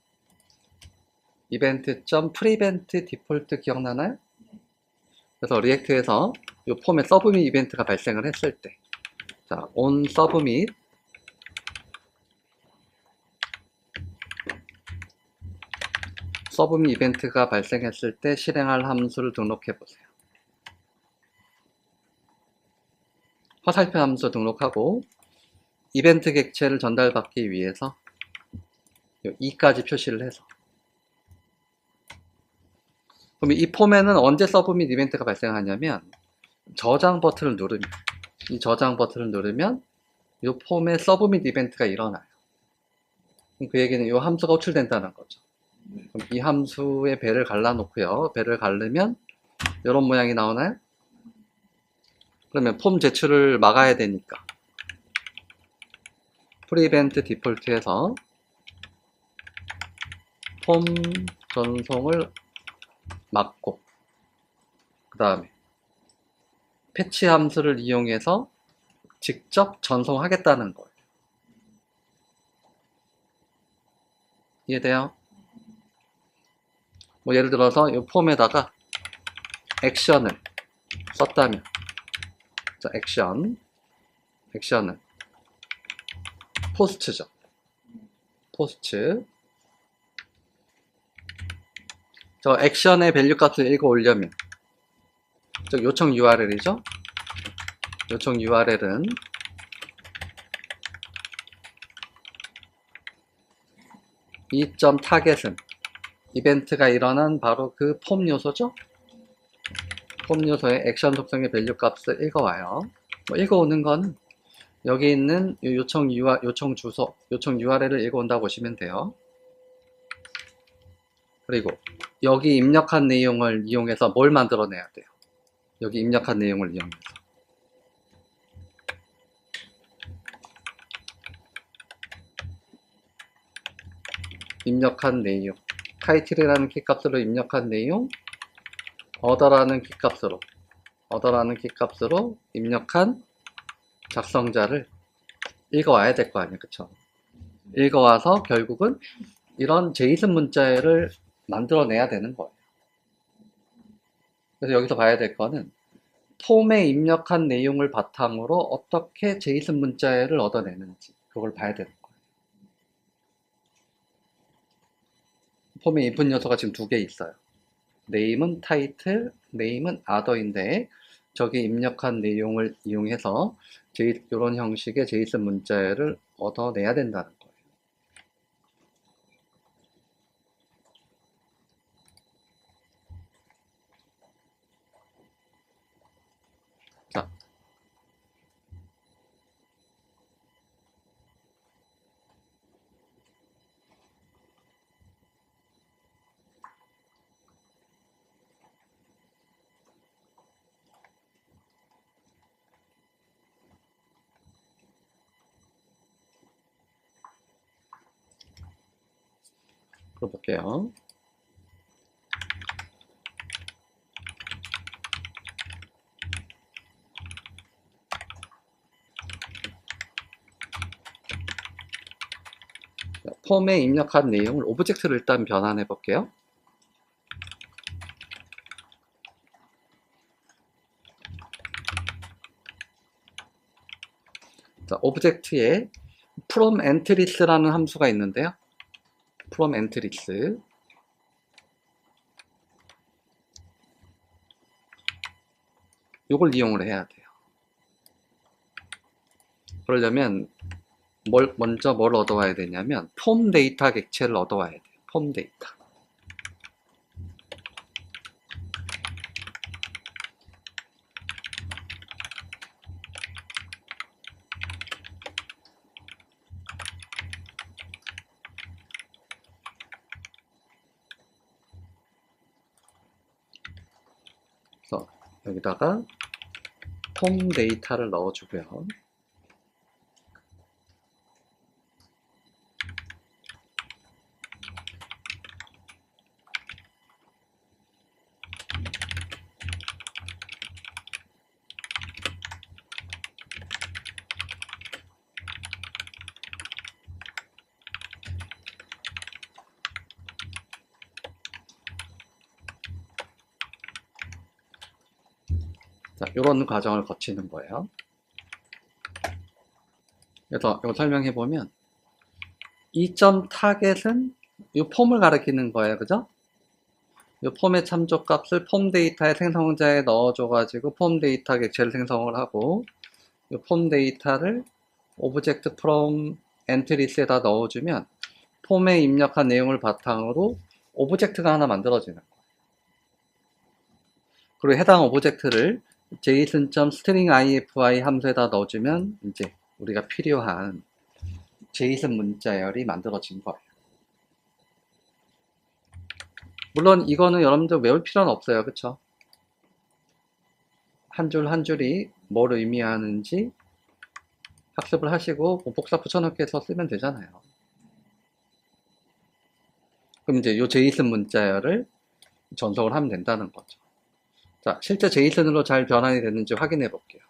event.prevent 디폴트 기억나나요? 그래서 리액트에서 이 폼에 서브밋 이벤트가 발생을 했을 때, 자, on submit 서브밋 이벤트가 발생했을 때 실행할 함수를 등록해 보세요. 화살표 함수 등록하고 이벤트 객체를 전달받기 위해서 2까지 표시를 해서 그럼 이 폼에는 언제 서브밋 이벤트가 발생하냐면 저장 버튼을 누르면 이 저장 버튼을 누르면 이 폼에 서브밋 이벤트가 일어나요. 그 얘기는 이 함수가 호출된다는 거죠. 네. 그럼 이 함수에 배를 갈라 놓고요. 배를 갈르면 이런 모양이 나오나요? 그러면 폼 제출을 막아야 되니까 프리벤트 디폴트에서 폼 전송을 막고 그 다음에 패치 함수를 이용해서 직접 전송하겠다는 거예요. 이해돼요? 뭐 예를 들어서 이 폼에다가 액션을 썼다면, 자, 액션은 포스트죠. 포스트. 저 액션의 밸류 값을 읽어 오려면, 저 요청 URL이죠. 요청 URL은 이 점 타겟은 이벤트가 일어난 바로 그 폼 요소죠. 폼 요소의 액션 속성의 밸류 값을 읽어와요. 뭐 읽어오는 거는 여기 있는 요청 주소, 요청 URL을 읽어온다고 보시면 돼요. 그리고 여기 입력한 내용을 이용해서 뭘 만들어내야 돼요? 여기 입력한 내용을 이용해서 입력한 내용, 타이틀이라는 키값으로 입력한 내용, 어더라는 키값으로 입력한 작성자를 읽어와야 될 거 아니에요, 그쵸? 읽어와서 결국은 이런 제이슨 문자를 만들어내야 되는 거예요. 그래서 여기서 봐야 될 거는 폼에 입력한 내용을 바탕으로 어떻게 제이슨 문자를 얻어내는지 그걸 봐야 되는 거예요. 폼에 인풋 요소가 지금 두 개 있어요. 네임은 타이틀, 네임은 other인데 저기 입력한 내용을 이용해서 이런 형식의 제이슨 문자를 얻어내야 된다는 거예요. 자, 풀어볼게요. 폼에 입력한 내용을 오브젝트로 일단 변환해 볼게요. 자, 오브젝트에 from entries라는 함수가 있는데요. from entries 이걸 이용을 해야 돼요. 그러려면 먼저 뭘 얻어와야 되냐면 폼 데이터 객체를 얻어와야 돼요. 폼 데이터. 그래서 여기다가 폼 데이터를 넣어주고요. 자, 이런 과정을 거치는 거예요. 그래서 이거 설명해 보면 이 점 타겟은 이 폼을 가리키는 거예요, 그죠? 이 폼의 참조값을 폼 데이터의 생성자에 넣어줘가지고 폼 데이터 객체를 생성을 하고 이 폼 데이터를 오브젝트 from 엔트리스에다 넣어주면 폼에 입력한 내용을 바탕으로 오브젝트가 하나 만들어지는 거예요. 그리고 해당 오브젝트를 json.string.ifi 함수에다 넣어주면 이제 우리가 필요한 제이슨 문자열이 만들어진 거예요. 물론 이거는 여러분들 외울 필요는 없어요, 그쵸? 한 줄 한 줄이 뭘 의미하는지 학습을 하시고 뭐 복사 붙여넣기 해서 쓰면 되잖아요. 그럼 이제 요 제이슨 문자열을 전송을 하면 된다는 거죠. 자, 실제 제이슨으로 잘 변환이 됐는지 확인해 볼게요.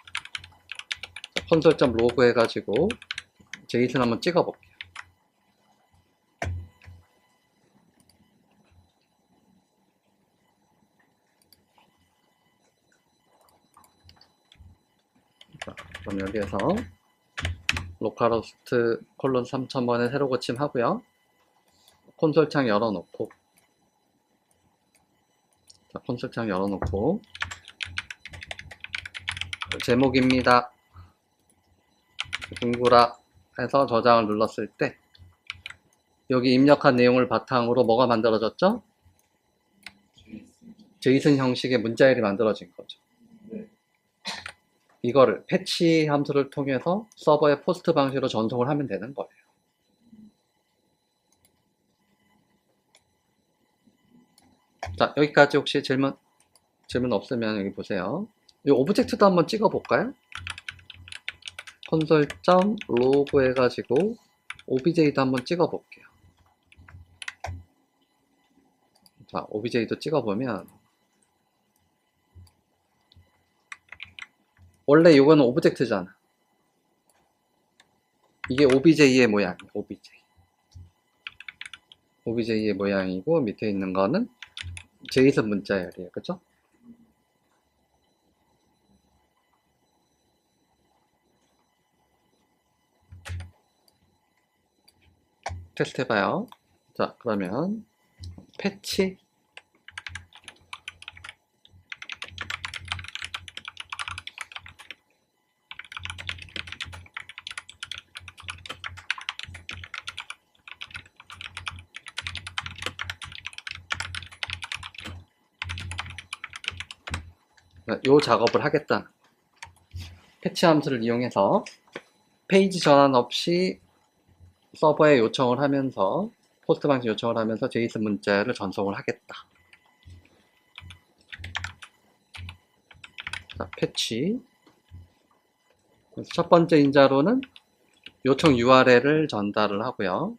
콘솔.로그 해가지고 제이슨 한번 찍어 볼게요. 자, 그럼 여기에서 로컬호스트 콜론 3000번에 새로 고침하고요. 콘솔 창 열어놓고, 자, 콘솔 창 열어놓고 제목입니다. 둥구라 해서 저장을 눌렀을 때 여기 입력한 내용을 바탕으로 뭐가 만들어졌죠? 제이슨 형식의 문자열이 만들어진 거죠. 네. 이거를 패치 함수를 통해서 서버에 포스트 방식으로 전송을 하면 되는 거예요. 자, 여기까지 혹시 질문 없으면 여기 보세요. 이 오브젝트도 한번 찍어 볼까요? 콘솔.로그 해가지고 OBJ도 한번 찍어 볼게요. 자, OBJ도 찍어 보면 원래 이거는 오브젝트잖아. 이게 OBJ의 모양이에요. OBJ의 모양이고 밑에 있는 거는 제이슨 문자열이에요. 그쵸? 테스트 해봐요. 자, 그러면 패치 요 작업을 하겠다. 패치 함수를 이용해서 페이지 전환 없이 서버에 요청을 하면서 포스트 방식 요청을 하면서 제이슨 문자를 전송을 하겠다. 자, 패치. 그래서 첫 번째 인자로는 요청 URL을 전달을 하고요.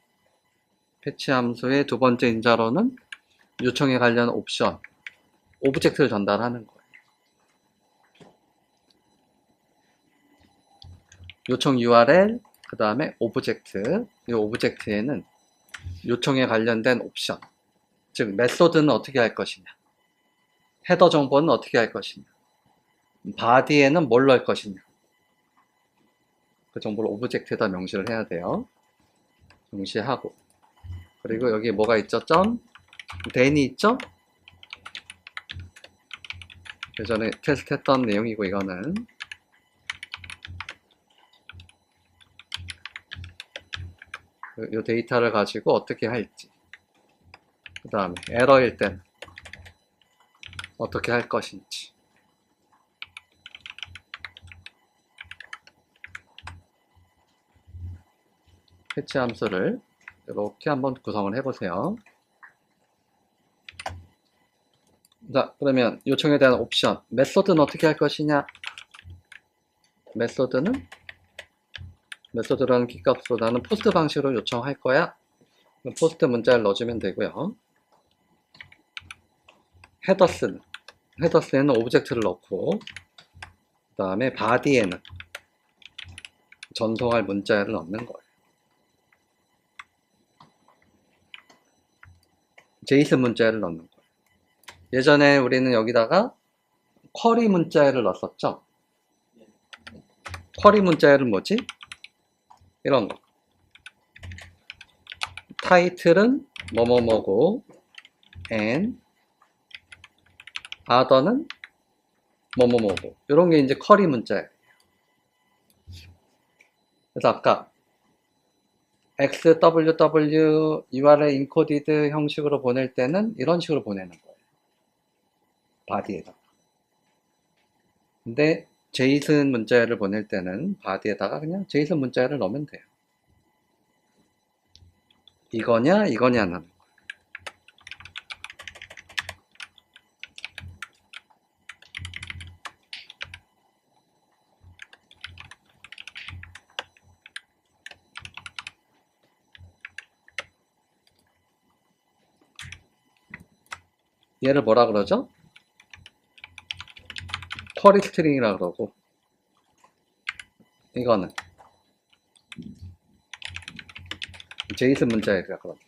패치 함수의 두 번째 인자로는 요청에 관련 옵션, 오브젝트를 전달하는 거예요. 요청 URL, 그 다음에 오브젝트. 이 오브젝트에는 요청에 관련된 옵션, 즉 메소드는 어떻게 할 것이냐, 헤더 정보는 어떻게 할 것이냐, 바디에는 뭘 넣을 것이냐, 그 정보를 오브젝트에다 명시를 해야 돼요. 명시하고, 그리고 여기 뭐가 있죠? then이 있죠? 예전에 테스트했던 내용이고, 이거는 이 데이터를 가지고 어떻게 할지, 그 다음에 에러일 땐 어떻게 할 것인지, 패치 함수를 이렇게 한번 구성을 해보세요. 자, 그러면 요청에 대한 옵션, 메소드는 어떻게 할 것이냐? 메소드라는 키값으로 나는 포스트 방식으로 요청할 거야. 포스트 문자를 넣어주면 되고요. 헤더스에는 오브젝트를 넣고, 그 다음에 바디에는 전송할 문자를 넣는 거예요. 제이슨 문자를 넣는 거예요. 예전에 우리는 여기다가 쿼리 문자를 넣었었죠. 쿼리 문자열은 뭐지? 이런 거. 타이틀은 뭐뭐뭐고 and other는 뭐뭐뭐고, 이런 게 이제 쿼리 문자예요. 그래서 아까 XWW URL 인코디드 형식으로 보낼 때는 이런 식으로 보내는 거예요. 바디에다가. 근데 제이슨 문자열을 보낼 때는 바디에다가 그냥 제이슨 문자열을 넣으면 돼요. 이거냐는 거예요. 얘를 뭐라 그러죠? 쿼리 스트링이라 그러고, 이거는 제이슨 문자열이라 그러고.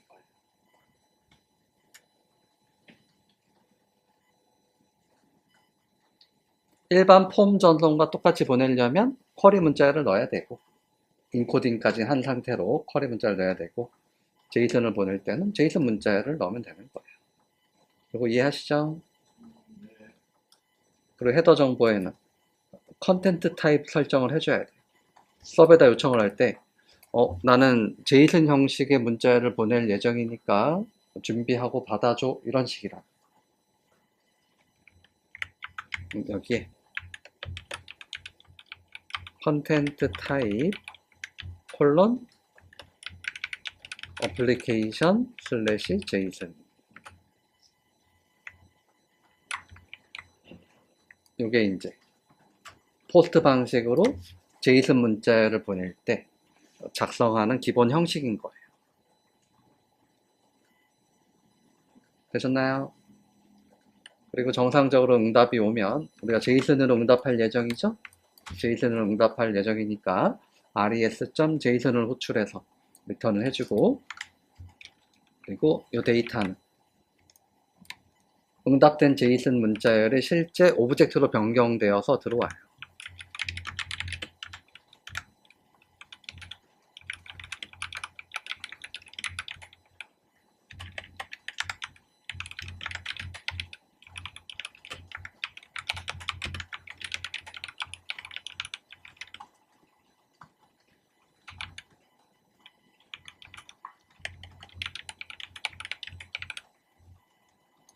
일반 폼 전송과 똑같이 보내려면 쿼리 문자열을 넣어야 되고, 인코딩까지 한 상태로 쿼리 문자를 넣어야 되고, 제이슨을 보낼 때는 제이슨 문자열을 넣으면 되는 거예요. 그리고 이해하시죠? 그리고 헤더 정보에는 컨텐트 타입 설정을 해줘야 돼요. 서버에다 요청을 할 때, 나는 제이슨 형식의 문자를 보낼 예정이니까 준비하고 받아줘. 이런 식이라. 여기에 컨텐트 타입 콜론 어플리케이션 슬래시 제이슨. 이게 이제 포스트 방식으로 제이슨 문자를 보낼 때 작성하는 기본 형식인 거예요. 되셨나요? 그리고 정상적으로 응답이 오면 우리가 제이슨으로 응답할 예정이죠? 제이슨으로 응답할 예정이니까 res.json을 호출해서 리턴을 해주고, 그리고 이 데이터는 응답된 제이슨 문자열이 실제 오브젝트로 변경되어서 들어와요.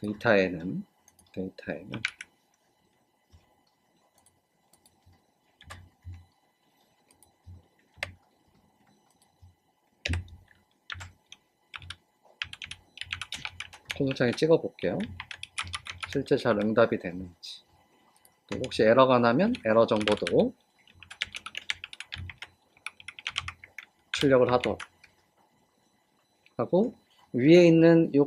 데이터에는 콘솔장에 찍어 볼게요. 실제 잘 응답이 되는지. 그리고 혹시 에러가 나면 에러 정보도 출력을 하도록 하고, 위에 있는 이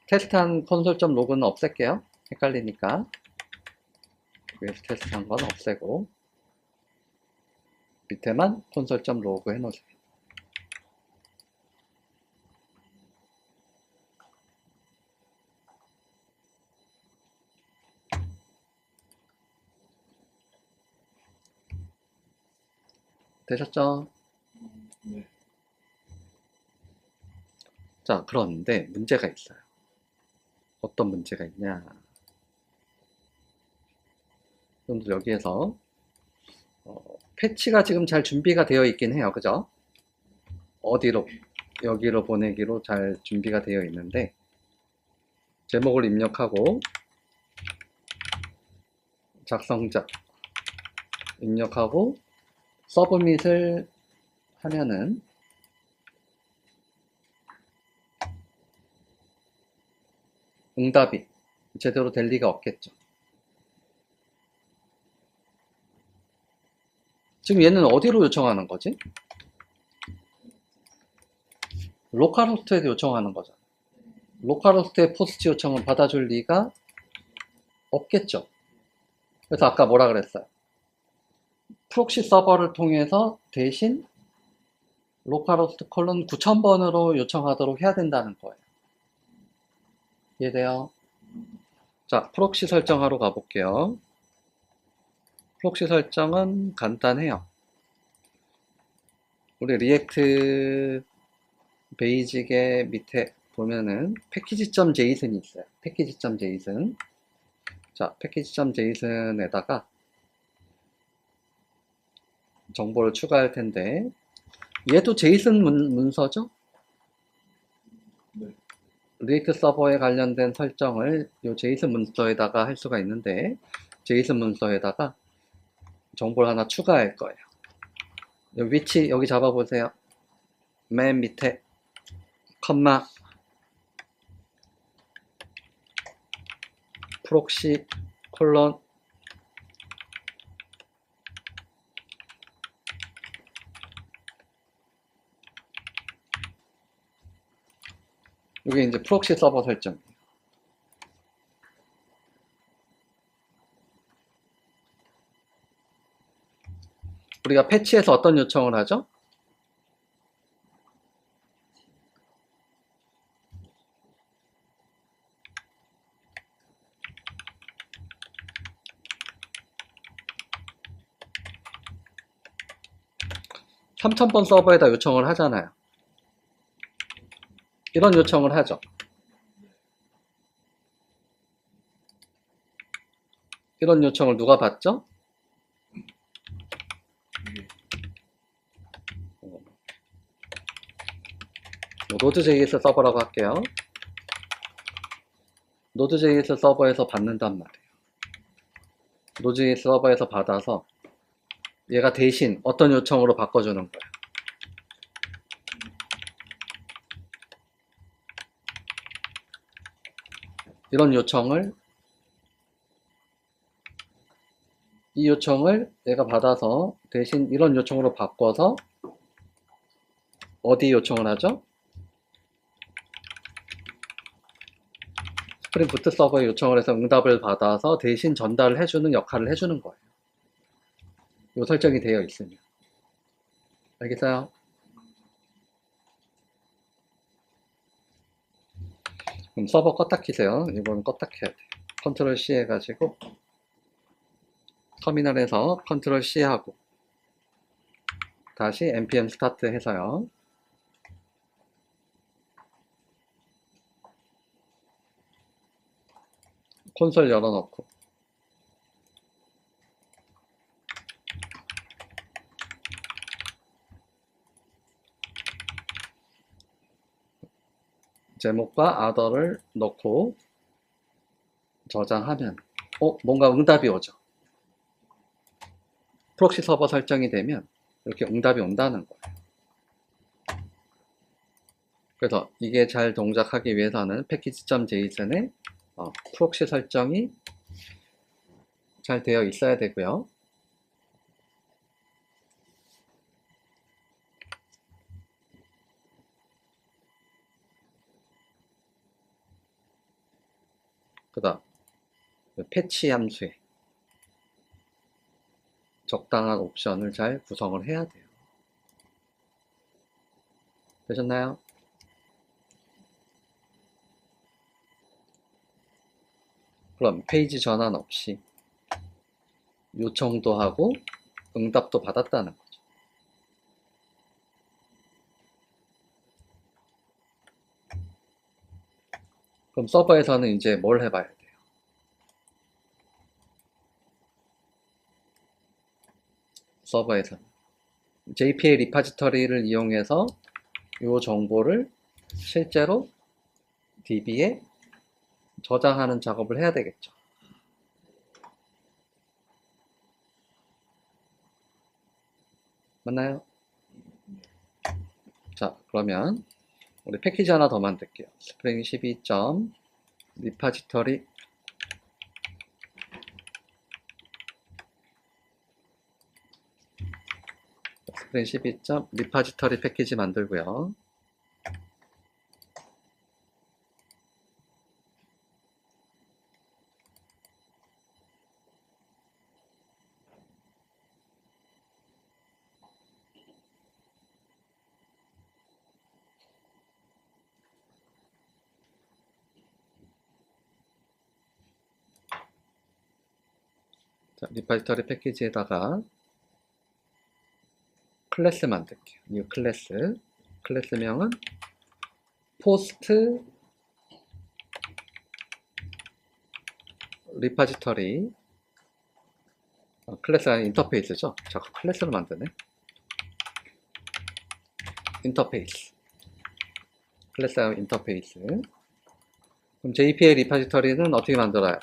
테스트한 콘솔.로그는 없앨게요. 헷갈리니까. 위에서 테스트한 건 없애고 밑에만 콘솔.로그 해놓으세요. 되셨죠? 네. 자, 그런데 문제가 있어요. 어떤 문제가 있냐? 여러분들 여기에서 패치가 지금 잘 준비가 되어 있긴 해요. 그죠? 어디로? 여기로 보내기로 잘 준비가 되어 있는데, 제목을 입력하고 작성자 입력하고 서브밋을 하면은 응답이 제대로 될 리가 없겠죠. 지금 얘는 어디로 요청하는 거지? 로컬호스트에 요청하는 거죠. 로컬호스트에 포스트 요청을 받아줄 리가 없겠죠. 그래서 아까 뭐라 그랬어요? 프록시 서버를 통해서 대신 로컬호스트 콜론 9000번으로 요청하도록 해야 된다는 거예요. 이해돼요? 자, 프록시 설정하러 가볼게요. 프록시 설정은 간단해요. 우리 리액트 베이직의 밑에 보면은 패키지.json이 있어요. 패키지.json. 자, 패키지.json에다가 정보를 추가할 텐데, 얘도 JSON 문서죠? 네. 리액트 서버에 관련된 설정을 이 JSON 문서에다가 할 수가 있는데, JSON 문서에다가 정보를 하나 추가할 거예요. 위치 여기 잡아보세요. 맨 밑에 컴마 프록시 콜론 이게 이제 프록시 서버 설정. 우리가 패치에서 어떤 요청을 하죠? (3000번) 서버에다 요청을 하잖아요. 이런 요청을 하죠. 이런 요청을 누가 받죠? 이게 Node.js 서버라고 할게요. Node.js 서버에서 받는단 말이에요. Node.js 서버에서 받아서 얘가 대신 어떤 요청으로 바꿔주는 거예요. 이런 요청을, 이 요청을 얘가 받아서 대신 이런 요청으로 바꿔서 어디 요청을 하죠? 스프링 부트 서버에 요청을 해서 응답을 받아서 대신 전달을 해주는 역할을 해주는 거예요. 이 설정이 되어 있으면. 알겠어요? 그럼 서버 껐다 키세요. 이거는 껐다 켜야 돼요. 컨트롤 C 해가지고 터미널에서 컨트롤 C 하고 다시 npm 스타트 해서요. 콘솔 열어놓고 제목과 other를 넣고 저장하면 뭔가 응답이 오죠. 프록시 서버 설정이 되면 이렇게 응답이 온다는 거예요. 그래서 이게 잘 동작하기 위해서는 package.json에 프록시 설정이 잘 되어 있어야 되고요. 그 다음 패치 함수에 적당한 옵션을 잘 구성을 해야 돼요. 되셨나요? 그럼 페이지 전환 없이 요청도 하고 응답도 받았다는 거죠. 그럼 서버에서는 이제 뭘 해봐야 돼요? 서버에서는 JPA 리파지터리를 이용해서 이 정보를 실제로 DB에 저장하는 작업을 해야 되겠죠. 맞나요? 자, 그러면 우리 패키지 하나 더 만들게요. 스프링 12. 리파지터리 스프링 12. 리파지터리 패키지 만들고요. 자, 리파지터리 패키지에다가 클래스 만들게요. new 클래스. 클래스명은 포스트 리파지터리 클래스가 아닌 인터페이스죠. 자꾸 클래스를 만드네. 인터페이스. 클래스하고 인터페이스. 그럼 JPA 리파지터리는 어떻게 만들어요?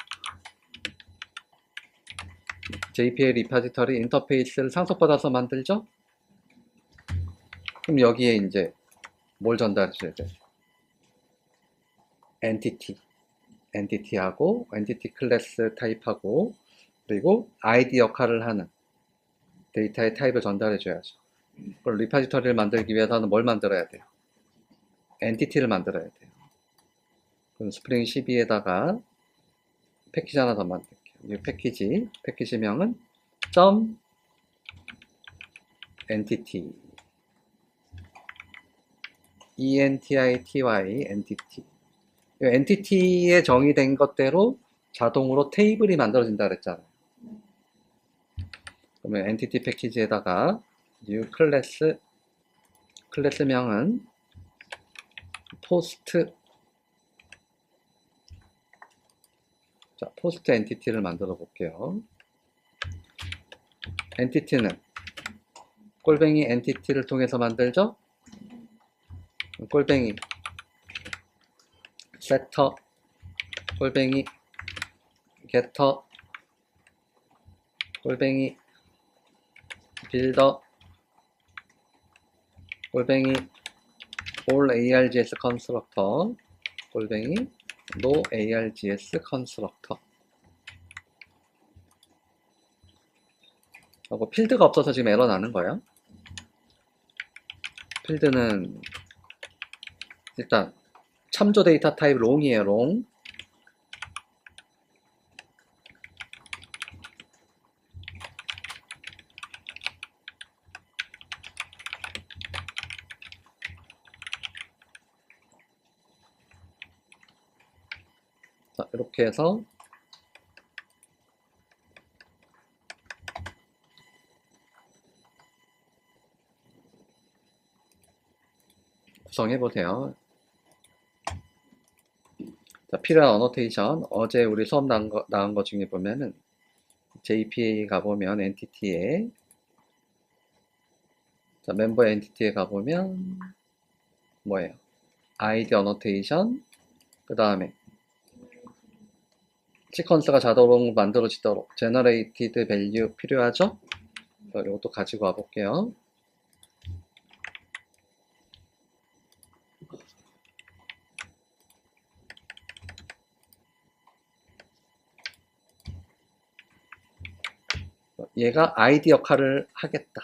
JPA 리파지터리 인터페이스를 상속받아서 만들죠? 그럼 여기에 이제 뭘 전달해 줘야 돼요? 엔티티하고 엔티티 클래스 타입하고 그리고 ID 역할을 하는 데이터의 타입을 전달해 줘야죠. 그럼 리파지터리를 만들기 위해서는 뭘 만들어야 돼요? 엔티티를 만들어야 돼요. 그럼 스프링 12에다가 패키지 하나 더 만들게요. 이 패키지명은 entity entity entity entity에 정의된 것대로 자동으로 테이블이 만들어진다 그랬잖아요. 그러면 entity 패키지에다가 new 클래스명은 post 포스트 엔티티를 만들어 볼게요. 엔티티는 꼴뱅이 엔티티를 통해서 만들죠. 꼴뱅이 세터, 꼴뱅이 게터, 꼴뱅이 빌더, 꼴뱅이 all args 컨스트럭터, 꼴뱅이 no args 컨스트럭터. 하고 필드가 없어서 지금 에러 나는 거예요. 필드는 일단 참조 데이터 타입 롱이에요. 롱. 자, 이렇게 해서 구성해 보세요. 자, 필요한 어노테이션. 어제 우리 수업 나온 거 중에 보면은 JPA 가보면 엔티티에 자, 멤버 엔티티에 가보면 뭐예요? ID 어노테이션 그 다음에 시퀀스가 자동으로 만들어지도록 generated value 필요하죠? 이것도 가지고 와 볼게요. 얘가 ID 역할을 하겠다.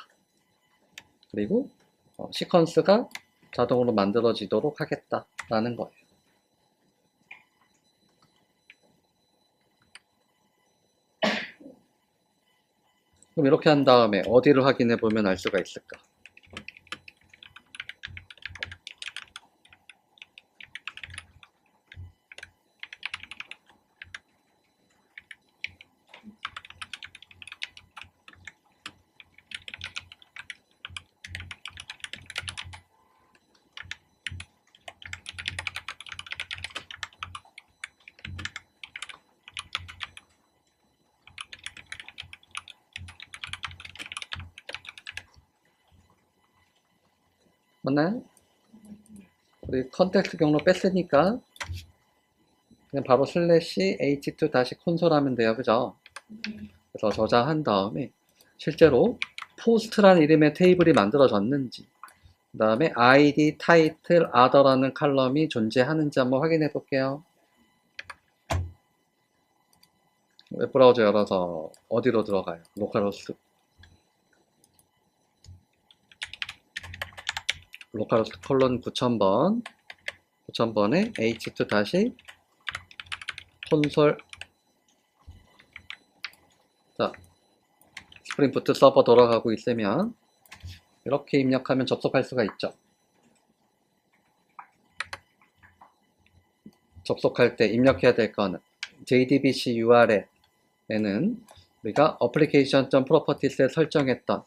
그리고 시퀀스가 자동으로 만들어지도록 하겠다라는 거예요. 그럼 이렇게 한 다음에 어디를 확인해 보면 알 수가 있을까? 맞나요? 우리 컨텍스트 경로 뺐으니까 그냥 바로 슬래시 h2 다시 콘솔 하면 돼요. 그죠? 그래서 저장한 다음에 실제로 포스트라는 이름의 테이블이 만들어졌는지 그 다음에 id, 타이틀, other라는 칼럼이 존재하는지 한번 확인해 볼게요. 웹브라우저 열어서 어디로 들어가요? 로컬호스트 콜론 9000번에 h2 다시 콘솔 자 스프링 부트 서버 돌아가고 있으면 이렇게 입력하면 접속할 수가 있죠. 접속할 때 입력해야 될 거는 JDBC URL에는 우리가 application.properties에 설정했던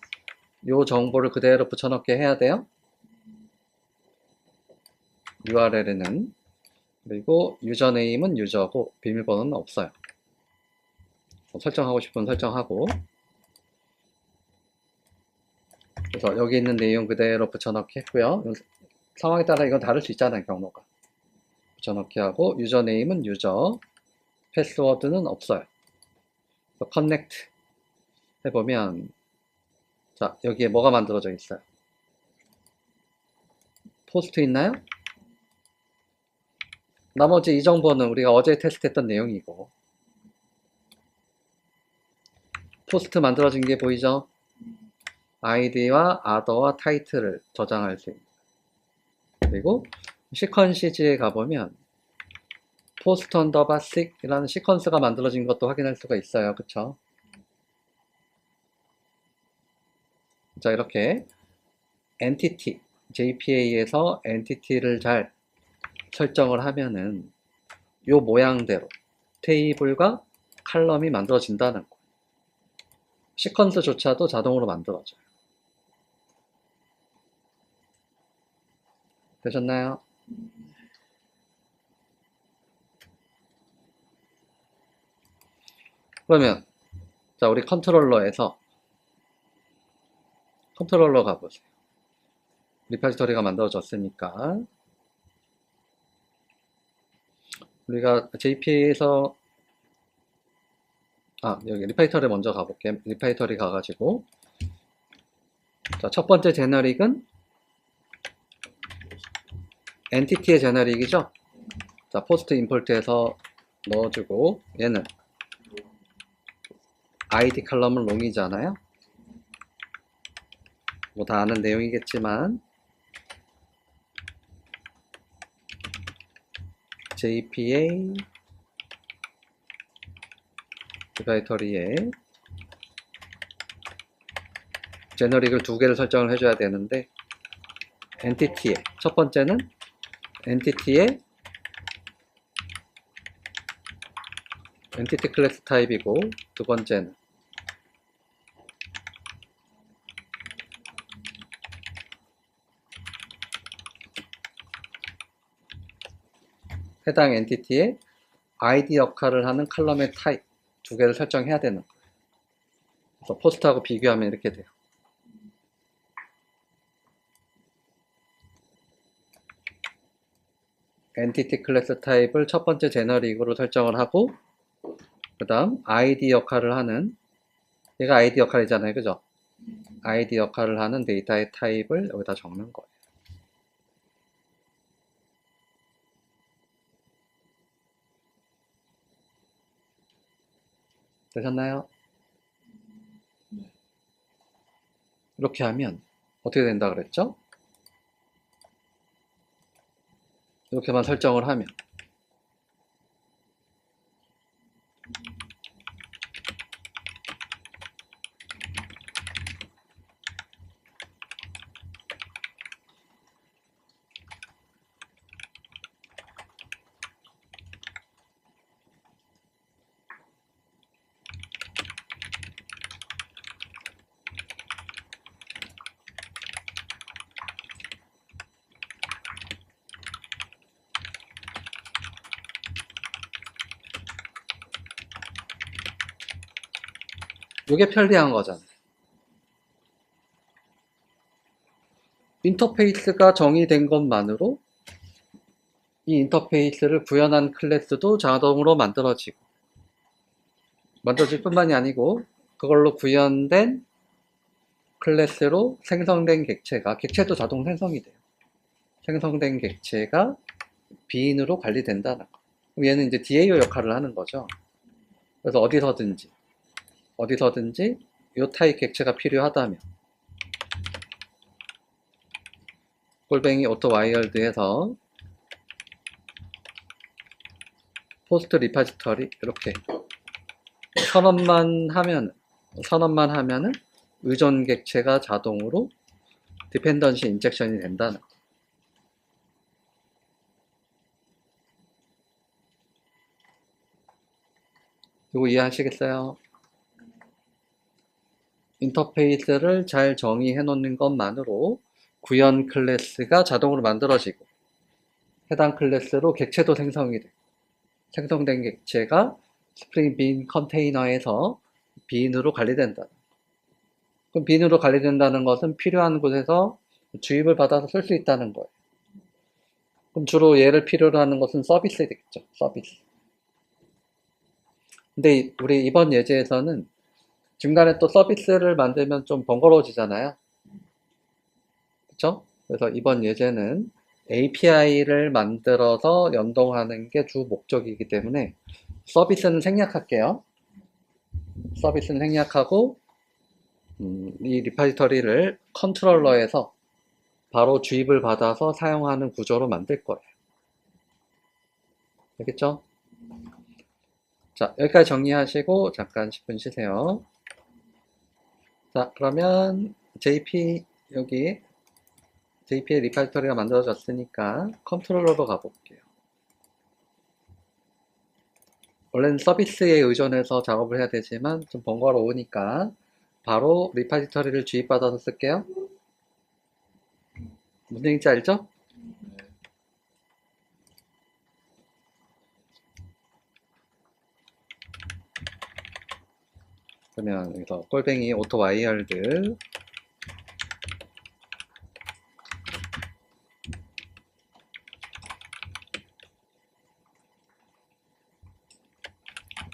이 정보를 그대로 붙여넣게 해야 돼요. URL에는 그리고 유저네임은 유저고 비밀번호는 없어요. 설정하고 싶으면 설정하고 그래서 여기 있는 내용 그대로 붙여넣기 했고요. 상황에 따라 이건 다를 수 있잖아요. 경로가 붙여넣기 하고 유저네임은 유저 패스워드는 없어요. 커넥트 해보면 자 여기에 뭐가 만들어져 있어요? 포스트 있나요? 나머지 이 정보는 우리가 어제 테스트했던 내용이고 포스트 만들어진 게 보이죠? 아이디와 아더와 타이틀을 저장할 수 있는 그리고 시퀀시지에 가보면 포스트 언더바 식이라는 시퀀스가 만들어진 것도 확인할 수가 있어요. 그쵸? 자, 이렇게 엔티티, JPA에서 엔티티를 잘 설정을 하면은 요 모양대로 테이블과 칼럼이 만들어진다는 거. 시퀀스조차도 자동으로 만들어져요. 되셨나요? 그러면 자, 우리 컨트롤러 가보세요. 리파지터리가 만들어졌으니까 우리가 JPA에서 여기 리파지터리 먼저 가볼게요. 리파지터리 가가지고 자, 첫 번째 제너릭은 엔티티의 제너릭이죠. 자, 포스트 임포트에서 넣어주고 얘는 ID 칼럼은 롱이잖아요. 뭐 다 아는 내용이겠지만 JPA 리파지터리에 제너릭을 두 개를 설정을 해줘야 되는데 엔티티에 첫 번째는 엔티티의 엔티티 클래스 타입이고 두 번째는 해당 엔티티의 ID 역할을 하는 칼럼의 타입 두 개를 설정해야 되는 거예요. 그래서 포스트하고 비교하면 이렇게 돼요. 엔티티 클래스 타입을 첫 번째 제너릭으로 설정을 하고 그 다음 ID 역할을 하는 얘가 ID 역할이잖아요. 그죠? ID 역할을 하는 데이터의 타입을 여기다 적는 거예요. 되셨나요? 이렇게 하면 어떻게 된다 그랬죠? 이렇게만 설정을 하면 이게 편리한 거잖아요. 인터페이스가 정의된 것만으로 이 인터페이스를 구현한 클래스도 자동으로 만들어질 뿐만이 아니고 그걸로 구현된 클래스로 생성된 객체도 자동 생성이 돼요. 생성된 객체가 비인으로 관리된다는 거. 그럼 얘는 이제 DAO 역할을 하는 거죠. 그래서 어디서든지 이 타입 객체가 필요하다면 골뱅이 오토 와이어드에서 포스트 리파지터리 이렇게 선언만 하면은 의존 객체가 자동으로 디펜던시 인젝션이 된다는 거. 이거 이해하시겠어요? 인터페이스를 잘 정의해 놓는 것만으로 구현 클래스가 자동으로 만들어지고 해당 클래스로 객체도 생성이 돼. 생성된 객체가 스프링 빈 컨테이너에서 빈으로 관리된다. 그럼 빈으로 관리된다는 것은 필요한 곳에서 주입을 받아서 쓸 수 있다는 거예요. 그럼 주로 얘를 필요로 하는 것은 서비스겠죠. 서비스. 근데 우리 이번 예제에서는 중간에 또 서비스를 만들면 좀 번거로워지잖아요. 그쵸? 그래서 이번 예제는 API를 만들어서 연동하는 게 주 목적이기 때문에 서비스는 생략할게요. 서비스는 생략하고 이 리파지터리를 컨트롤러에서 바로 주입을 받아서 사용하는 구조로 만들 거예요. 알겠죠? 자, 여기까지 정리하시고 잠깐 10분 쉬세요. 자, 그러면 JP 여기 JP의 리파지터리가 만들어졌으니까 컨트롤러로 가볼게요. 원래는 서비스에 의존해서 작업을 해야 되지만 좀 번거로우니까 바로 리파지터리를 주입받아서 쓸게요. 무슨 얘기인지 알죠? 네. 그러면 여기서 꼴뱅이 오토 와이어드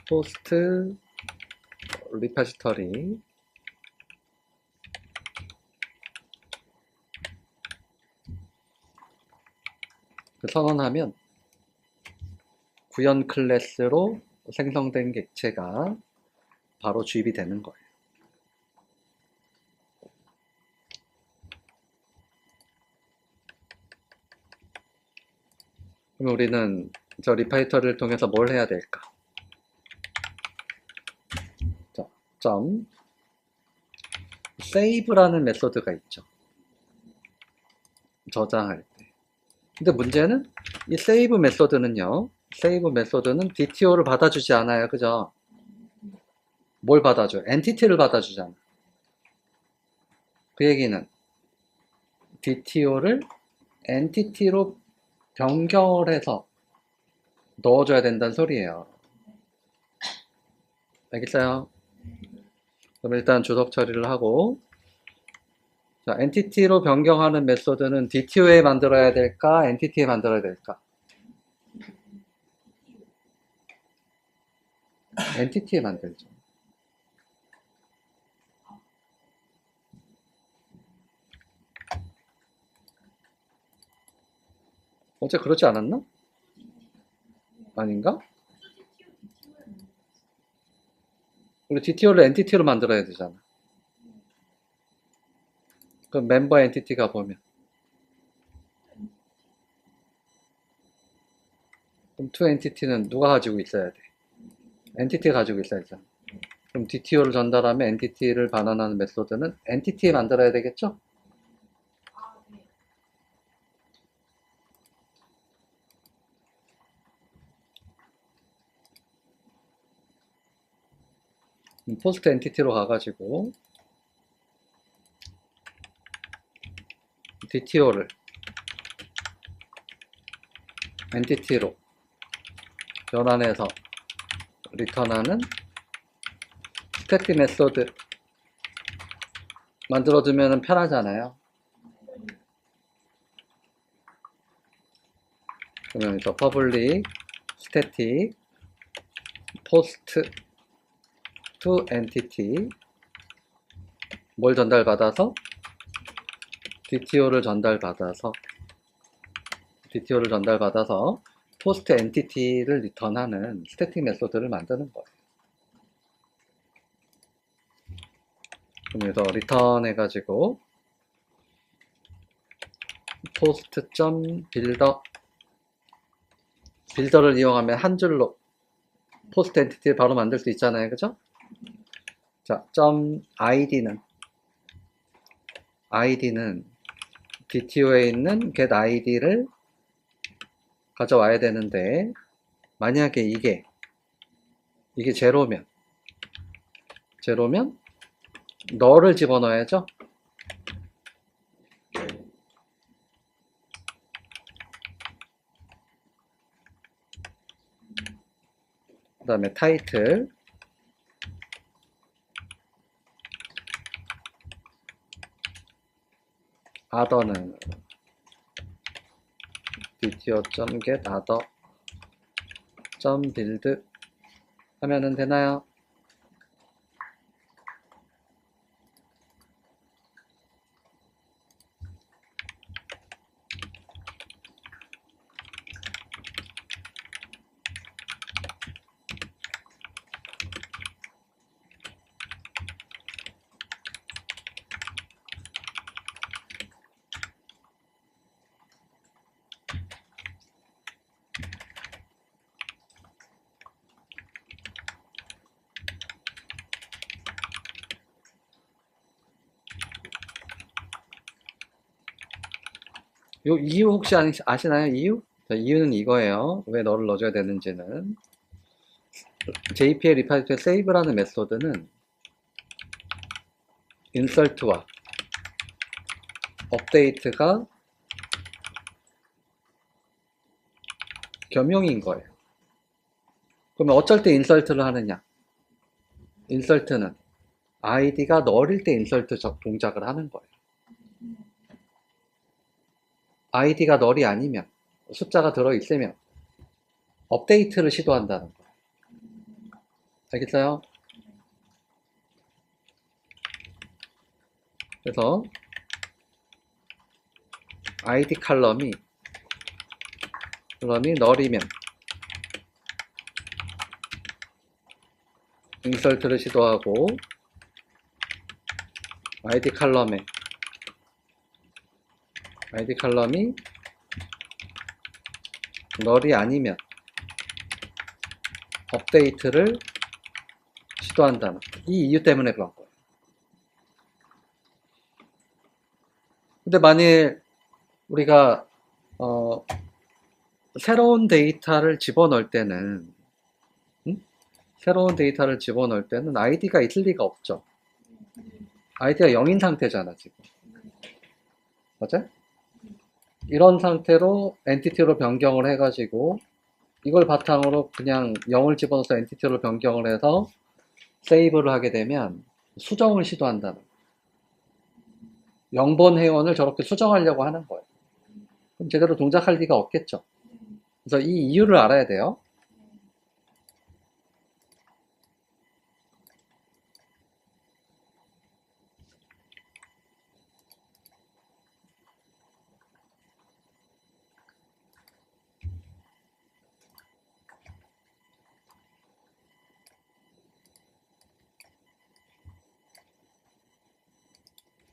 포스트 리파지터리 선언하면 구현 클래스로 생성된 객체가 바로 주입이 되는 거예요. 그럼 우리는 저 리파이터를 통해서 뭘 해야 될까? 자, 점 save라는 메소드가 있죠. 저장할 때. 근데 문제는 이 save 메소드는요. save 메소드는 DTO를 받아주지 않아요. 그죠? 뭘 받아줘요? 엔티티를 받아주잖아. 그 얘기는 DTO를 엔티티로 변경을 해서 넣어줘야 된다는 소리예요. 알겠어요? 그럼 일단 주석 처리를 하고, 자, 엔티티로 변경하는 메소드는 DTO에 만들어야 될까? 엔티티에 만들어야 될까? 엔티티에 만들죠. 어제 그러지 않았나? 아닌가? 우리 DTO를 엔티티로 만들어야 되잖아. 그럼 멤버 엔티티가 보면. 그럼 to 엔티티는 누가 가지고 있어야 돼? 엔티티가 가지고 있어야죠. 그럼 DTO를 전달하면 엔티티를 반환하는 메소드는 엔티티에 만들어야 되겠죠? 포스트 엔티티로 가가지고 DTO를 엔티티로 변환해서 리턴하는 스태틱 메소드 만들어두면 편하잖아요. 그러면 여기서 public static post to entity 뭘 전달받아서 DTO를 전달받아서 포스트 엔티티를 리턴하는 스태틱 메소드를 만드는 거예요. 그래서 리턴 해가지고 post.builder 빌더를 이용하면 한 줄로 포스트 엔티티를 바로 만들 수 있잖아요. 그죠? 자, id는 DTO에 있는 get id를 가져와야 되는데 만약에 이게 제로면 너를 집어넣어야죠. 그 다음에 타이틀 other는 dto.get other.build 하면은 되나요? 요 이유 혹시 아시나요? 이유? 자, 이유는 이거예요. 왜 너를 넣어줘야 되는지는. JPL 리파지토리 세이브라는 메소드는 인설트와 업데이트가 겸용인 거예요. 그러면 어쩔 때 인설트를 하느냐? 인설트는 아이디가 널일 때 인설트 동작을 하는 거예요. 아이디가 널이 아니면, 숫자가 들어있으면 업데이트를 시도한다는 거예요. 알겠어요? 그래서 아이디 칼럼이 널이면 인설트를 시도하고, 아이디 칼럼이 널이 아니면 업데이트를 시도한다는 이 이유 때문에 그런 거예요. 근데 만일 우리가 새로운 데이터를 집어넣을 때는 아이디가 있을 리가 없죠. 아이디가 0인 상태잖아 지금. 맞아? 이런 상태로 엔티티로 변경을 해가지고 이걸 바탕으로 그냥 0을 집어넣어서 엔티티로 변경을 해서 세이브를 하게 되면 수정을 시도한다는 거예요. 0번 회원을 저렇게 수정하려고 하는 거예요. 그럼 제대로 동작할 리가 없겠죠. 그래서 이 이유를 알아야 돼요.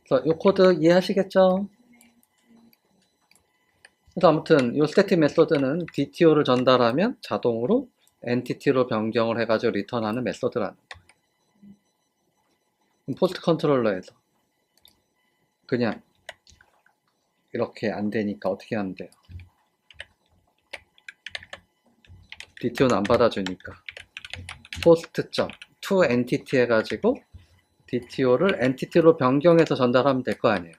그래서 이 코드 이해하시겠죠? 그래서 아무튼 이 스태틱 메소드는 DTO를 전달하면 자동으로 엔티티로 변경을 해가지고 리턴하는 메소드라는 거예요. 포스트 컨트롤러에서 그냥 이렇게 안 되니까 어떻게 하면 돼요? DTO는 안 받아주니까 post.to entity 해가지고 DTO를 엔티티로 변경해서 전달하면 될 거 아니에요.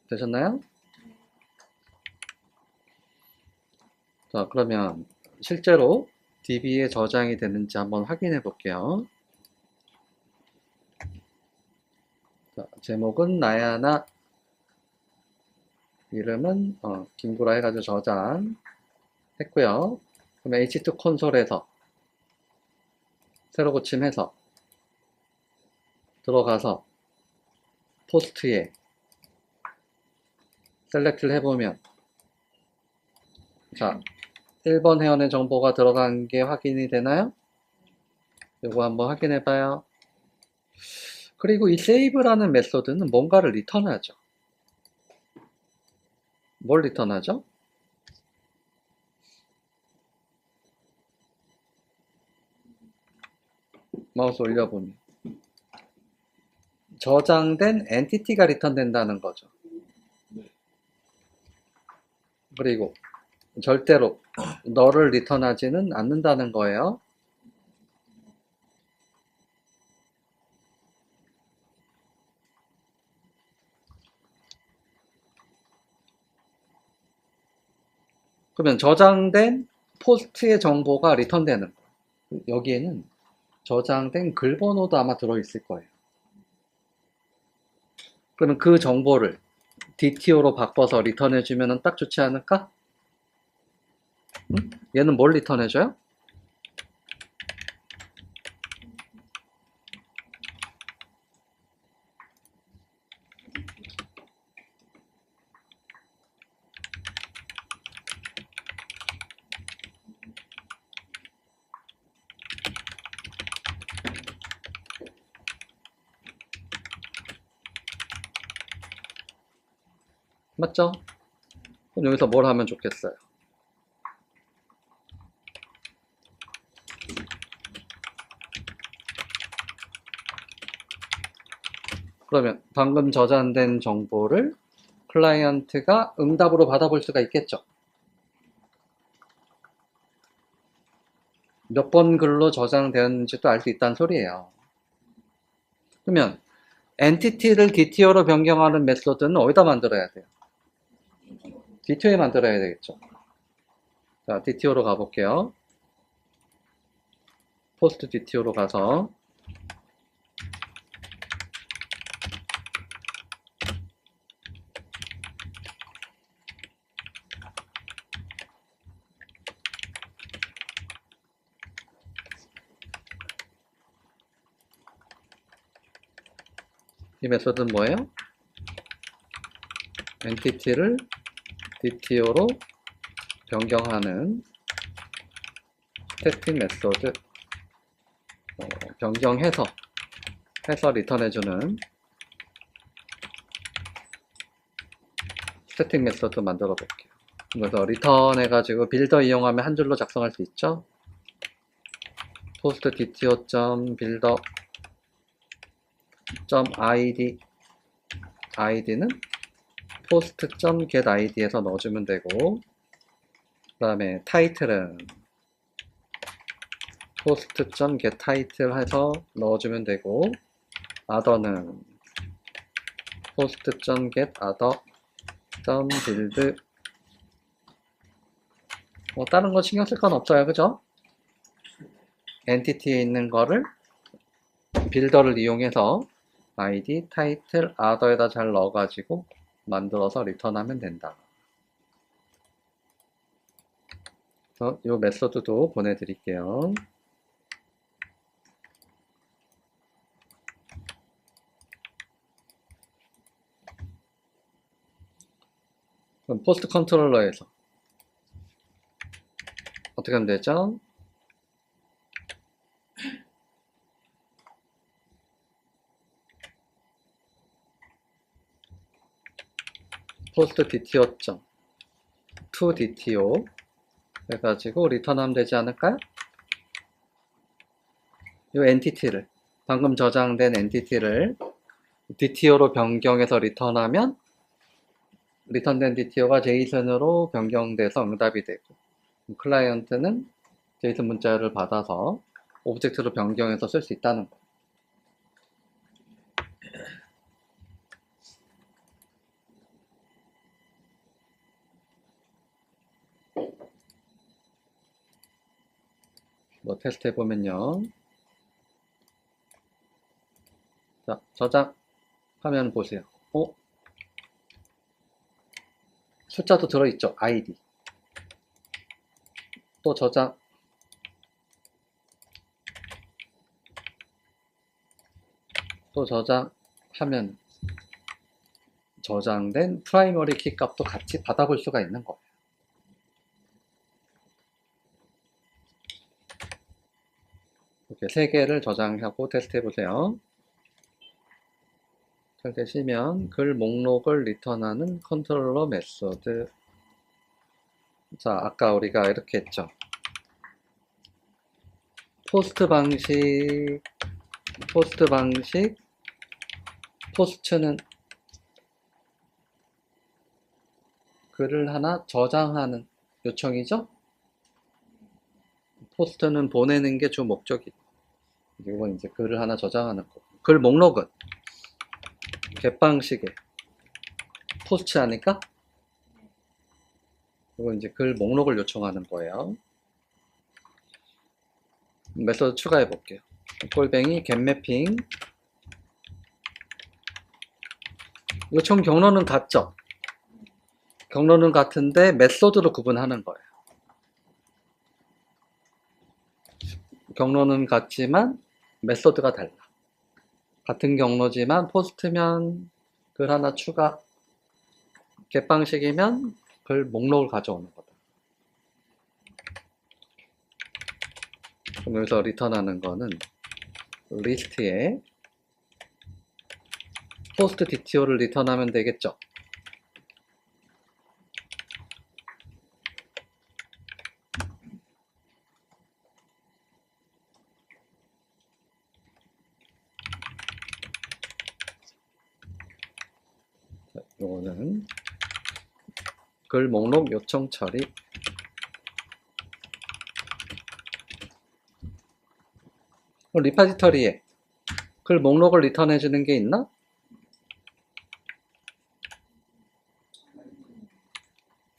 되셨나요? 자, 그러면 실제로 DB에 저장이 되는지 한번 확인해 볼게요. 자, 제목은 나야나, 이름은 김구라 해가지고 저장 했고요. 그럼 H2 콘솔에서 새로 고침해서 들어가서 포스트에 셀렉트를 해보면, 자, 1번 회원의 정보가 들어간 게 확인이 되나요? 요거 한번 확인해 봐요. 그리고 이 save라는 메소드는 뭔가를 리턴하죠. 뭘 리턴하죠? 마우스 올려보면 저장된 엔티티가 리턴된다는 거죠. 그리고 절대로 너를 리턴하지는 않는다는 거예요. 그러면 저장된 포스트의 정보가 리턴되는 거예요. 여기에는 저장된 글 번호도 아마 들어있을 거예요. 그러면 그 정보를 DTO로 바꿔서 리턴해주면 딱 좋지 않을까? 응? 얘는 뭘 리턴해줘요? 맞죠? 그럼 여기서 뭘 하면 좋겠어요? 그러면 방금 저장된 정보를 클라이언트가 응답으로 받아볼 수가 있겠죠? 몇 번 글로 저장되었는지도 알 수 있다는 소리예요. 그러면 엔티티를 DTO로 변경하는 메소드는 어디다 만들어야 돼요? DTO에 만들어야 되겠죠. 자, DTO로 가볼게요. 포스트 DTO로 가서 이 메소드는 뭐예요? 엔티티를 DTO로 변경하는 스태틱 메소드, 변경해서 리턴해주는 스태틱 메소드 만들어 볼게요. 그래서 리턴 해가지고 빌더 이용하면 한 줄로 작성할 수 있죠. post dto.builder .id id는 post.getId에서 넣어주면 되고, 그 다음에 title은 post.getTitle 해서 넣어주면 되고, other는 post.getOther.build. 다른 거 신경 쓸 건 없어요, 그죠? 엔티티에 있는 거를 빌더를 이용해서 id, 타이틀, other에다 잘 넣어가지고 만들어서 리턴하면 된다. 그래서 이 메소드도 보내드릴게요. 그럼 포스트 컨트롤러에서 어떻게 하면 되죠? 포스트 DTO to DTO 해가지고 리턴하면 되지 않을까요? 이 엔티티를, 방금 저장된 엔티티를 DTO로 변경해서 리턴하면 리턴된 DTO가 JSON으로 변경돼서 응답이 되고, 클라이언트는 JSON 문자를 받아서 오브젝트로 변경해서 쓸 수 있다는 거. 뭐 테스트 해보면요. 자, 저장하면 보세요. 숫자도 들어있죠. ID. 또 저장. 또 저장하면 저장된 프라이머리 키 값도 같이 받아볼 수가 있는 거예요. 이렇게 3개를 저장하고 테스트 해보세요. 잘 되시면 글 목록을 리턴하는 컨트롤러 메소드. 자, 아까 우리가 이렇게 했죠. 포스트 방식, 포스트는 글을 하나 저장하는 요청이죠. 포스트는 보내는 게 주 목적이고, 이건 이제 글을 하나 저장하는 거. 글 목록은 get 방식에 포스트 하니까 이건 이제 글 목록을 요청하는 거예요. 메소드 추가해 볼게요. 꼴뱅이 getMapping. 요청 경로는 같죠? 경로는 같은데 메소드로 구분하는 거예요. 경로는 같지만 메소드가 달라. 같은 경로지만 포스트면 글 하나 추가, get 방식이면 글 목록을 가져오는 거다. 그럼 여기서 리턴하는 거는 리스트에 포스트 DTO를 리턴하면 되겠죠. 요거는 글 목록 요청 처리. 리파지터리에 글 목록을 리턴해 주는 게 있나?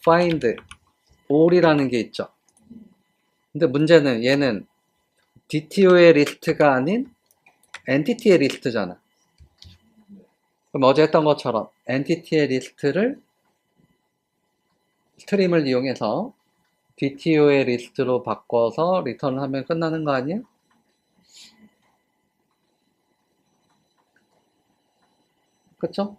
find all이라는 게 있죠. 근데 문제는 얘는 DTO의 리스트가 아닌 엔티티의 리스트잖아. 그럼 어제 했던 것처럼 엔티티의 리스트를 스트림을 이용해서 DTO의 리스트로 바꿔서 리턴을 하면 끝나는 거 아니야? 그쵸?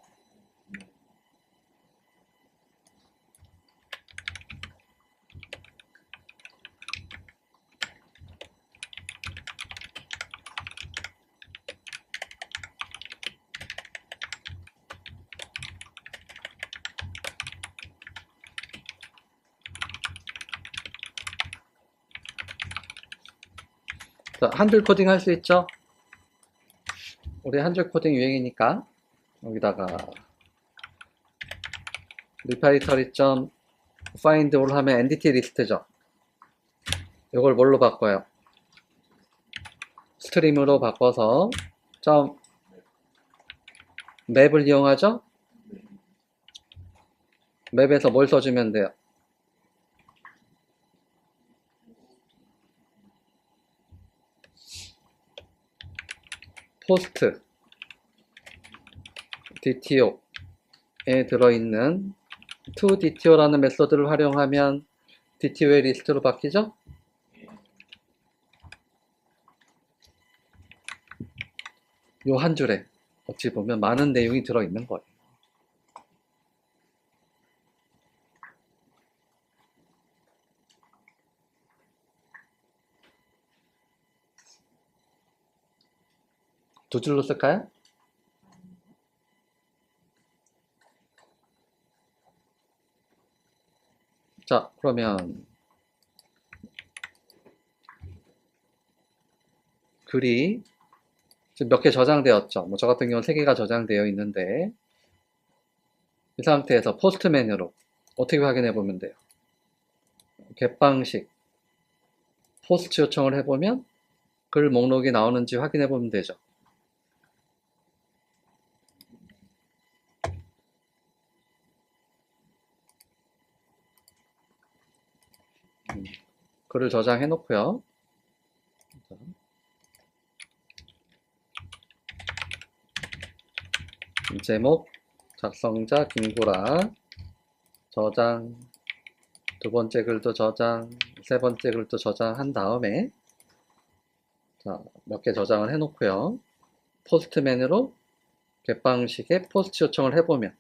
자, 한 줄 코딩 할 수 있죠? 우리 한 줄 코딩 유행이니까 여기다가 repository find all 하면 entity 리스트죠. 이걸 뭘로 바꿔요? 스트림으로 바꿔서 맵을 이용하죠? 맵에서 뭘 써주면 돼요? post DTO에 들어있는 toDTO라는 메소드를 활용하면 DTO의 리스트로 바뀌죠? 요 한 줄에 어찌 보면 많은 내용이 들어있는 거예요. 두 줄로 쓸까요? 자, 그러면 글이 지금 몇 개 저장되었죠. 뭐 저 같은 경우는 3개가 저장되어 있는데 이 상태에서 포스트 메뉴로 어떻게 확인해 보면 돼요? 갯방식 포스트 요청을 해보면 글 목록이 나오는지 확인해 보면 되죠. 글을 저장해 놓고요. 제목 작성자 김구라 저장, 두 번째 글도 저장, 세 번째 글도 저장한 다음에 몇 개 저장을 해 놓고요. 포스트 메뉴로 갯방식에 포스트 요청을 해보면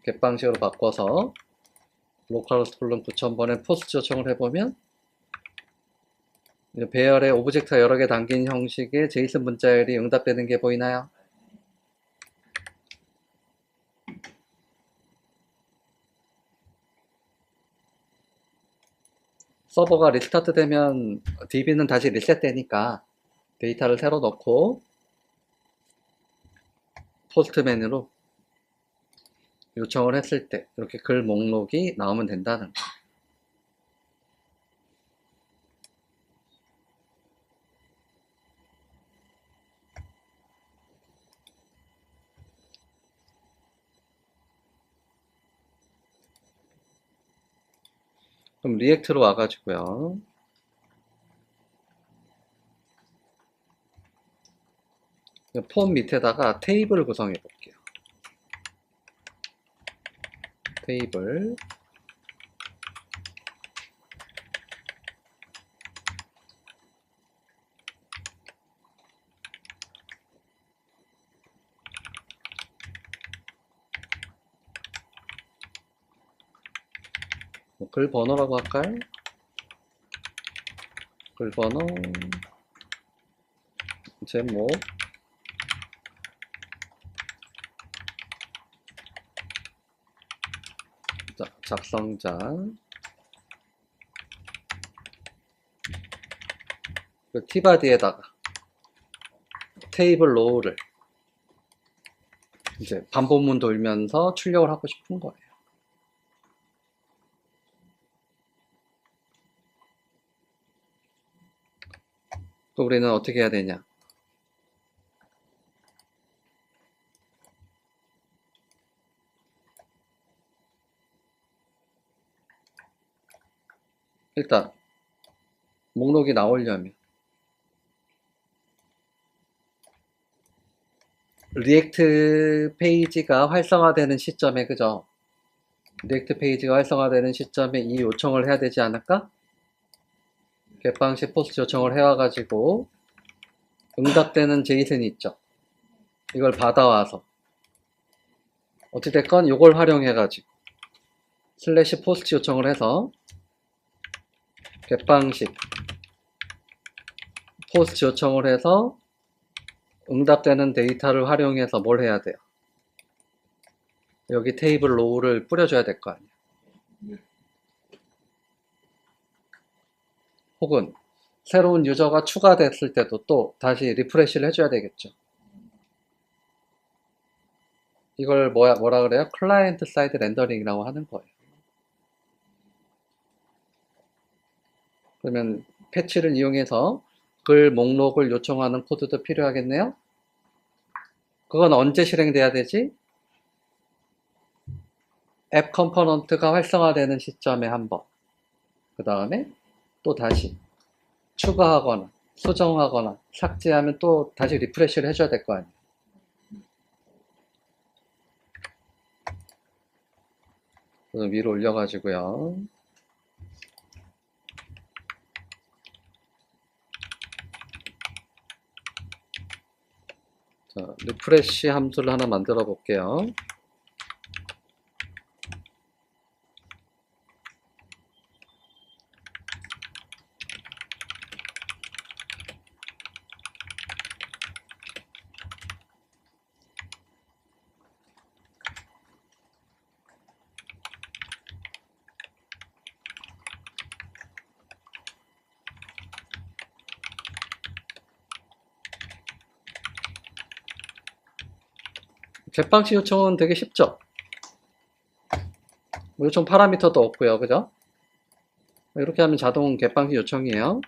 갯방식으로 바꿔서 로컬호스트 콜론 9000번에 포스트 요청을 해보면 배열에 오브젝트가 여러 개 담긴 형식의 제이슨 문자열이 응답되는 게 보이나요? 서버가 리스타트 되면 DB는 다시 리셋되니까 데이터를 새로 넣고 포스트 메뉴로 요청을 했을 때 이렇게 글 목록이 나오면 된다는 거. 그럼 리액트로 와가지고요. 폼 밑에다가 테이블을 구성해 볼게요. 테이블 글 번호라고 할까요? 글 번호 제목 작성자 그 tbody에다가 테이블 로우를 이제 반복문 돌면서 출력을 하고 싶은 거예요. 또 우리는 어떻게 해야 되냐? 일단 목록이 나오려면 리액트 페이지가 활성화되는 시점에, 그죠? 리액트 페이지가 활성화되는 시점에 이 요청을 해야 되지 않을까? 겟방식 포스트 요청을 해와가지고 응답되는 제이슨이 있죠. 이걸 받아와서 어찌됐건 이걸 활용해가지고 슬래시 포스트 요청을 해서 겟방식 포스트 요청을 해서 응답되는 데이터를 활용해서 뭘 해야 돼요? 여기 테이블 로우를 뿌려줘야 될 거 아니에요. 네. 혹은 새로운 유저가 추가됐을 때도 또 다시 리프레시를 해줘야 되겠죠. 이걸 뭐라 그래요? 클라이언트 사이드 렌더링이라고 하는 거예요. 그러면 패치를 이용해서 글 목록을 요청하는 코드도 필요하겠네요. 그건 언제 실행돼야 되지? 앱 컴포넌트가 활성화되는 시점에 한 번, 그 다음에 또 다시 추가하거나 수정하거나 삭제하면 또 다시 리프레시를 해줘야 될 거 아니에요. 그래서 위로 올려가지고요. 자, 리프레시 함수를 하나 만들어 볼게요. 겟방식 요청은 되게 쉽죠? 요청 파라미터도 없고요, 그죠? 이렇게 하면 자동 겟방식 요청이에요.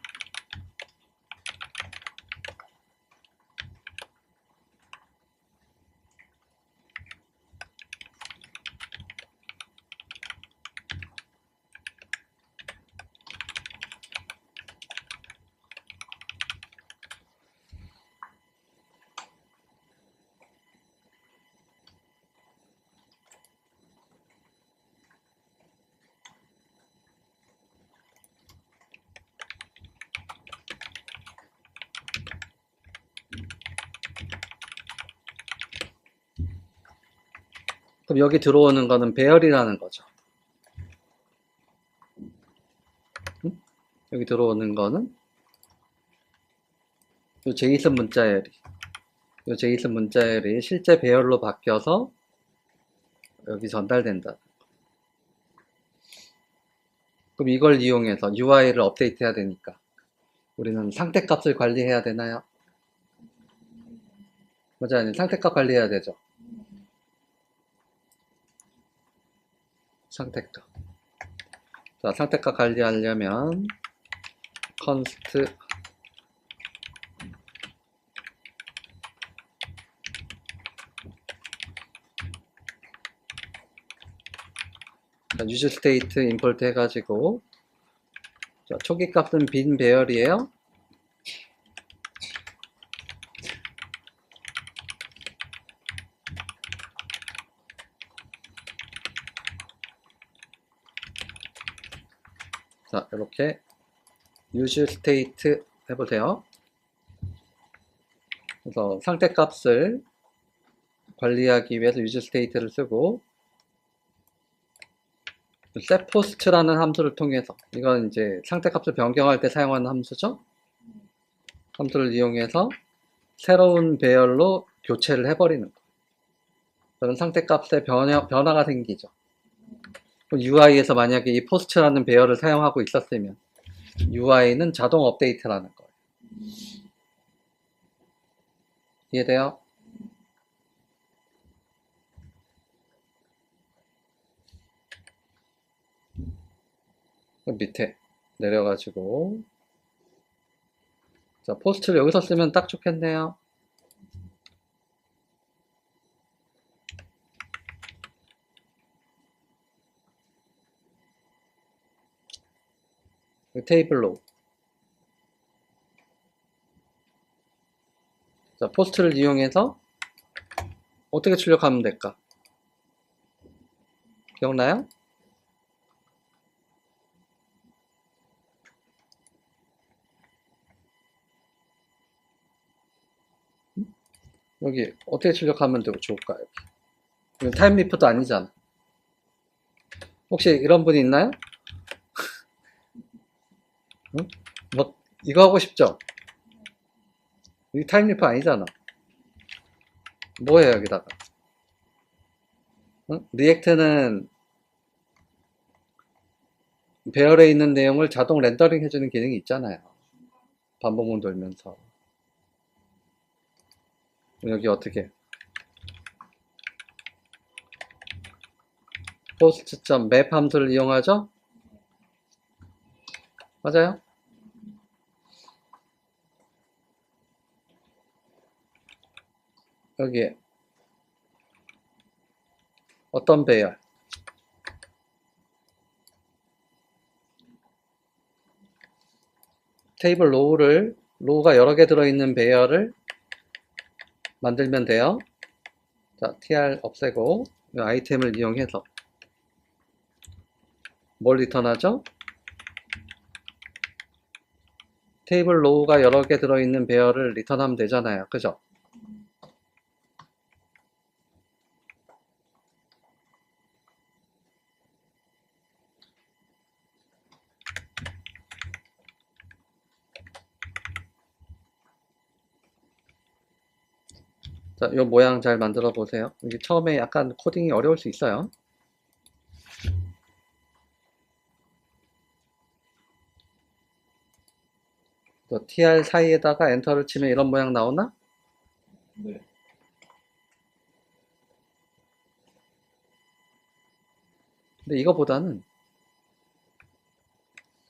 그럼 여기 들어오는 거는 배열이라는 거죠. 여기 들어오는 거는 이 제이슨 문자열이 실제 배열로 바뀌어서 여기 전달된다. 그럼 이걸 이용해서 UI를 업데이트 해야 되니까 우리는 상태값을 관리해야 되나요? 맞아요. 상태값 관리해야 되죠. 상태값. 자, 상태값 관리하려면 const use state import 해가지고 자, 초기 값은 빈 배열이에요. 자, 이렇게 use state 해보세요. 그래서 상태 값을 관리하기 위해서 use state를 쓰고 setPost라는 함수를 통해서, 이건 이제 상태 값을 변경할 때 사용하는 함수죠. 함수를 이용해서 새로운 배열로 교체를 해버리는 거. 그런 상태 값에 변화가 생기죠. UI에서 만약에 이 post라는 배열을 사용하고 있었으면 UI는 자동 업데이트라는 거예요. 이해돼요? 그럼 밑에 내려가지고 자, 포스트를 여기서 쓰면 딱 좋겠네요. 테이블로 자, 포스트를 이용해서 어떻게 출력하면 될까? 기억나요? 여기 어떻게 출력하면 되고 좋을까요? 여기 타임리프도 아니잖아. 혹시 이런 분이 있나요? 응? 뭐 이거 하고 싶죠? 여기 타임리프 아니잖아. 뭐예요 여기다가? 응? 리액트는 배열에 있는 내용을 자동 렌더링 해주는 기능이 있잖아요. 반복문 돌면서. 여기 어떻게? post.map 함수를 이용하죠? 맞아요? 여기에 어떤 배열? 테이블 로우가 여러 개 들어있는 배열을 만들면 돼요. 자, tr 없애고 이 아이템을 이용해서 뭘 리턴하죠? 테이블 로우가 여러 개 들어있는 배열을 리턴하면 되잖아요. 그죠? 자, 이 모양 잘 만들어 보세요. 여기 처음에 약간 코딩이 어려울 수 있어요. 또 tr 사이에다가 엔터를 치면 이런 모양 나오나? 네. 근데 이거보다는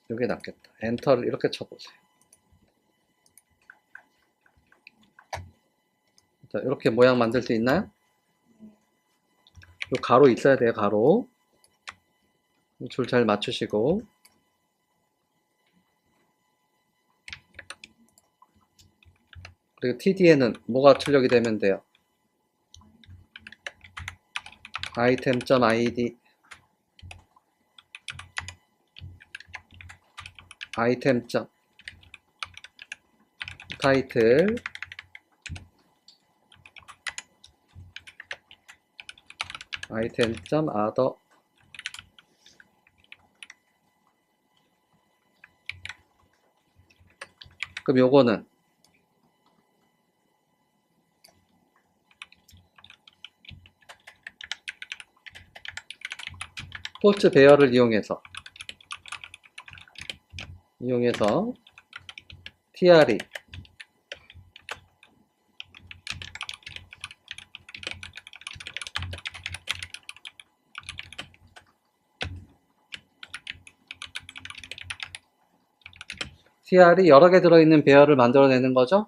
이게 낫겠다. 엔터를 이렇게 쳐보세요. 자, 이렇게 모양 만들 수 있나요? 요 가로 있어야 돼요, 가로. 줄 잘 맞추시고. 그리고 td에는 뭐가 출력이 되면 돼요? item.id item.title item.other 그럼 요거는 포스트 배열을 이용해서 tr이 여러 개 들어있는 배열을 만들어내는 거죠.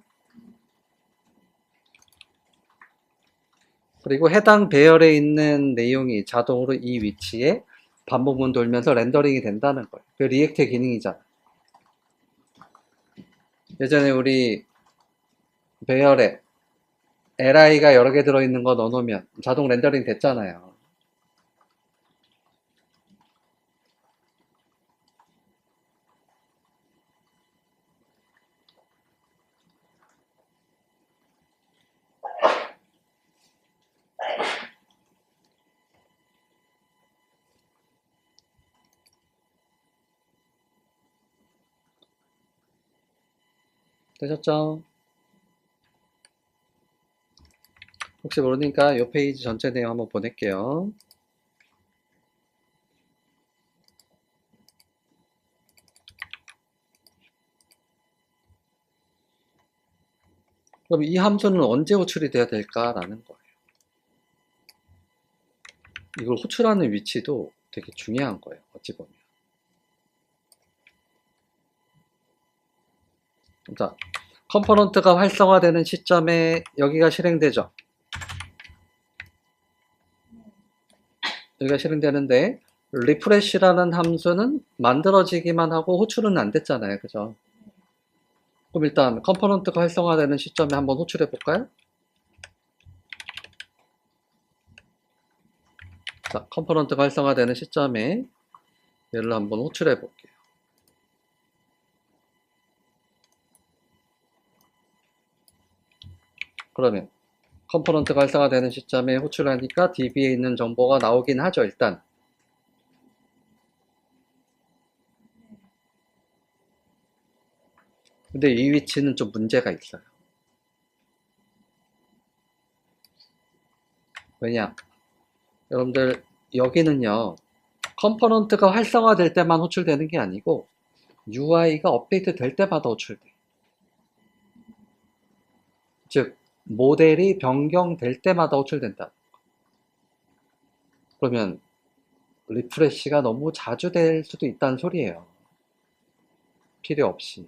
그리고 해당 배열에 있는 내용이 자동으로 이 위치에 반복문 돌면서 렌더링이 된다는 거예요. 그 리액트의 기능이잖아. 예전에 우리 배열에 li가 여러 개 들어있는 거 넣어놓으면 자동 렌더링 됐잖아요. 되셨죠? 혹시 모르니까 이 페이지 전체 내용 한번 보낼게요. 그럼 이 함수는 언제 호출이 돼야 될까라는 거예요. 이걸 호출하는 위치도 되게 중요한 거예요. 어찌 보면. 자, 컴포넌트가 활성화되는 시점에 여기가 실행되죠. 여기가 실행되는데 리프레시라는 함수는 만들어지기만 하고 호출은 안 됐잖아요. 그죠? 그럼 일단 컴포넌트가 활성화되는 시점에 한번 호출해 볼까요? 자, 컴포넌트가 활성화되는 시점에 얘를 한번 호출해 볼게요. 그러면 컴포넌트가 활성화되는 시점에 호출하니까 DB에 있는 정보가 나오긴 하죠, 일단. 근데 이 위치는 좀 문제가 있어요. 왜냐? 여러분들, 여기는요, 컴포넌트가 활성화될 때만 호출되는 게 아니고, UI가 업데이트 될 때마다 호출돼. 즉, 모델이 변경될 때마다 호출된다. 그러면, 리프레시가 너무 자주 될 수도 있다는 소리예요. 필요 없이.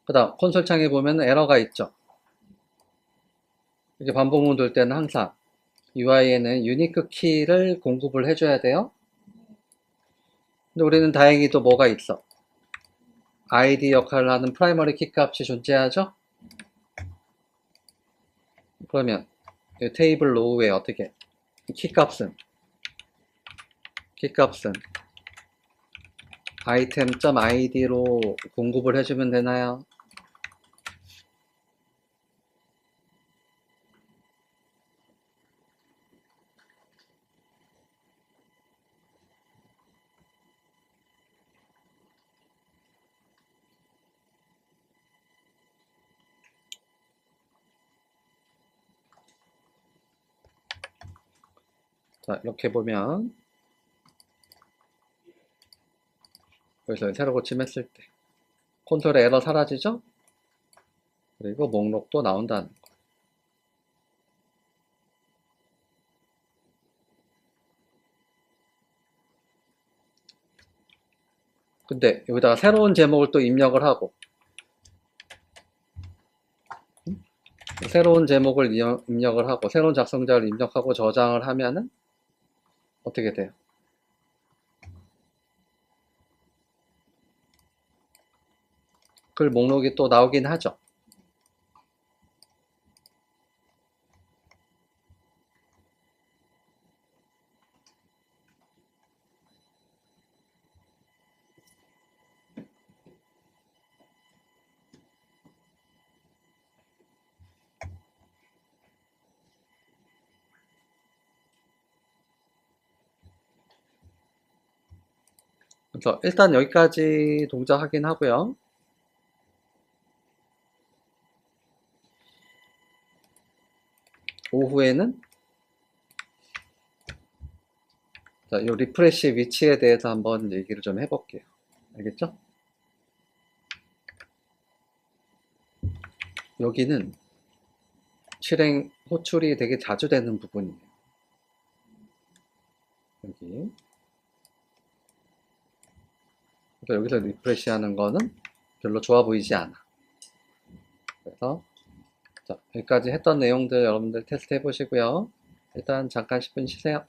그 다음 콘솔 창에 보면 에러가 있죠. 이렇게 반복문 돌 때는 항상 UI에는 유니크 키를 공급을 해줘야 돼요. 근데 우리는 다행히도 뭐가 있어? ID 역할을 하는 프라이머리 키 값이 존재하죠. 그러면 이 테이블 로우에 어떻게 키 값은 item.id로 공급을 해주면 되나요? 자, 이렇게 보면 여기서 새로 고침했을 때 콘솔에 에러 사라지죠? 그리고 목록도 나온다는 거. 근데 여기다가 새로운 제목을 또 입력을 하고 새로운 제목을 입력을 하고 새로운 작성자를 입력하고 저장을 하면은 어떻게 돼요? 글 목록이 또 나오긴 하죠. 그래서 일단 여기까지 동작 확인하고요. 오후에는 자, 이 리프레시 위치에 대해서 한번 얘기를 좀 해볼게요. 알겠죠? 여기는 실행 호출이 되게 자주 되는 부분이에요. 여기. 그래서 여기서 리프레시 하는 거는 별로 좋아 보이지 않아. 그래서 자, 여기까지 했던 내용들 여러분들 테스트 해보시고요. 일단 잠깐 10분 쉬세요.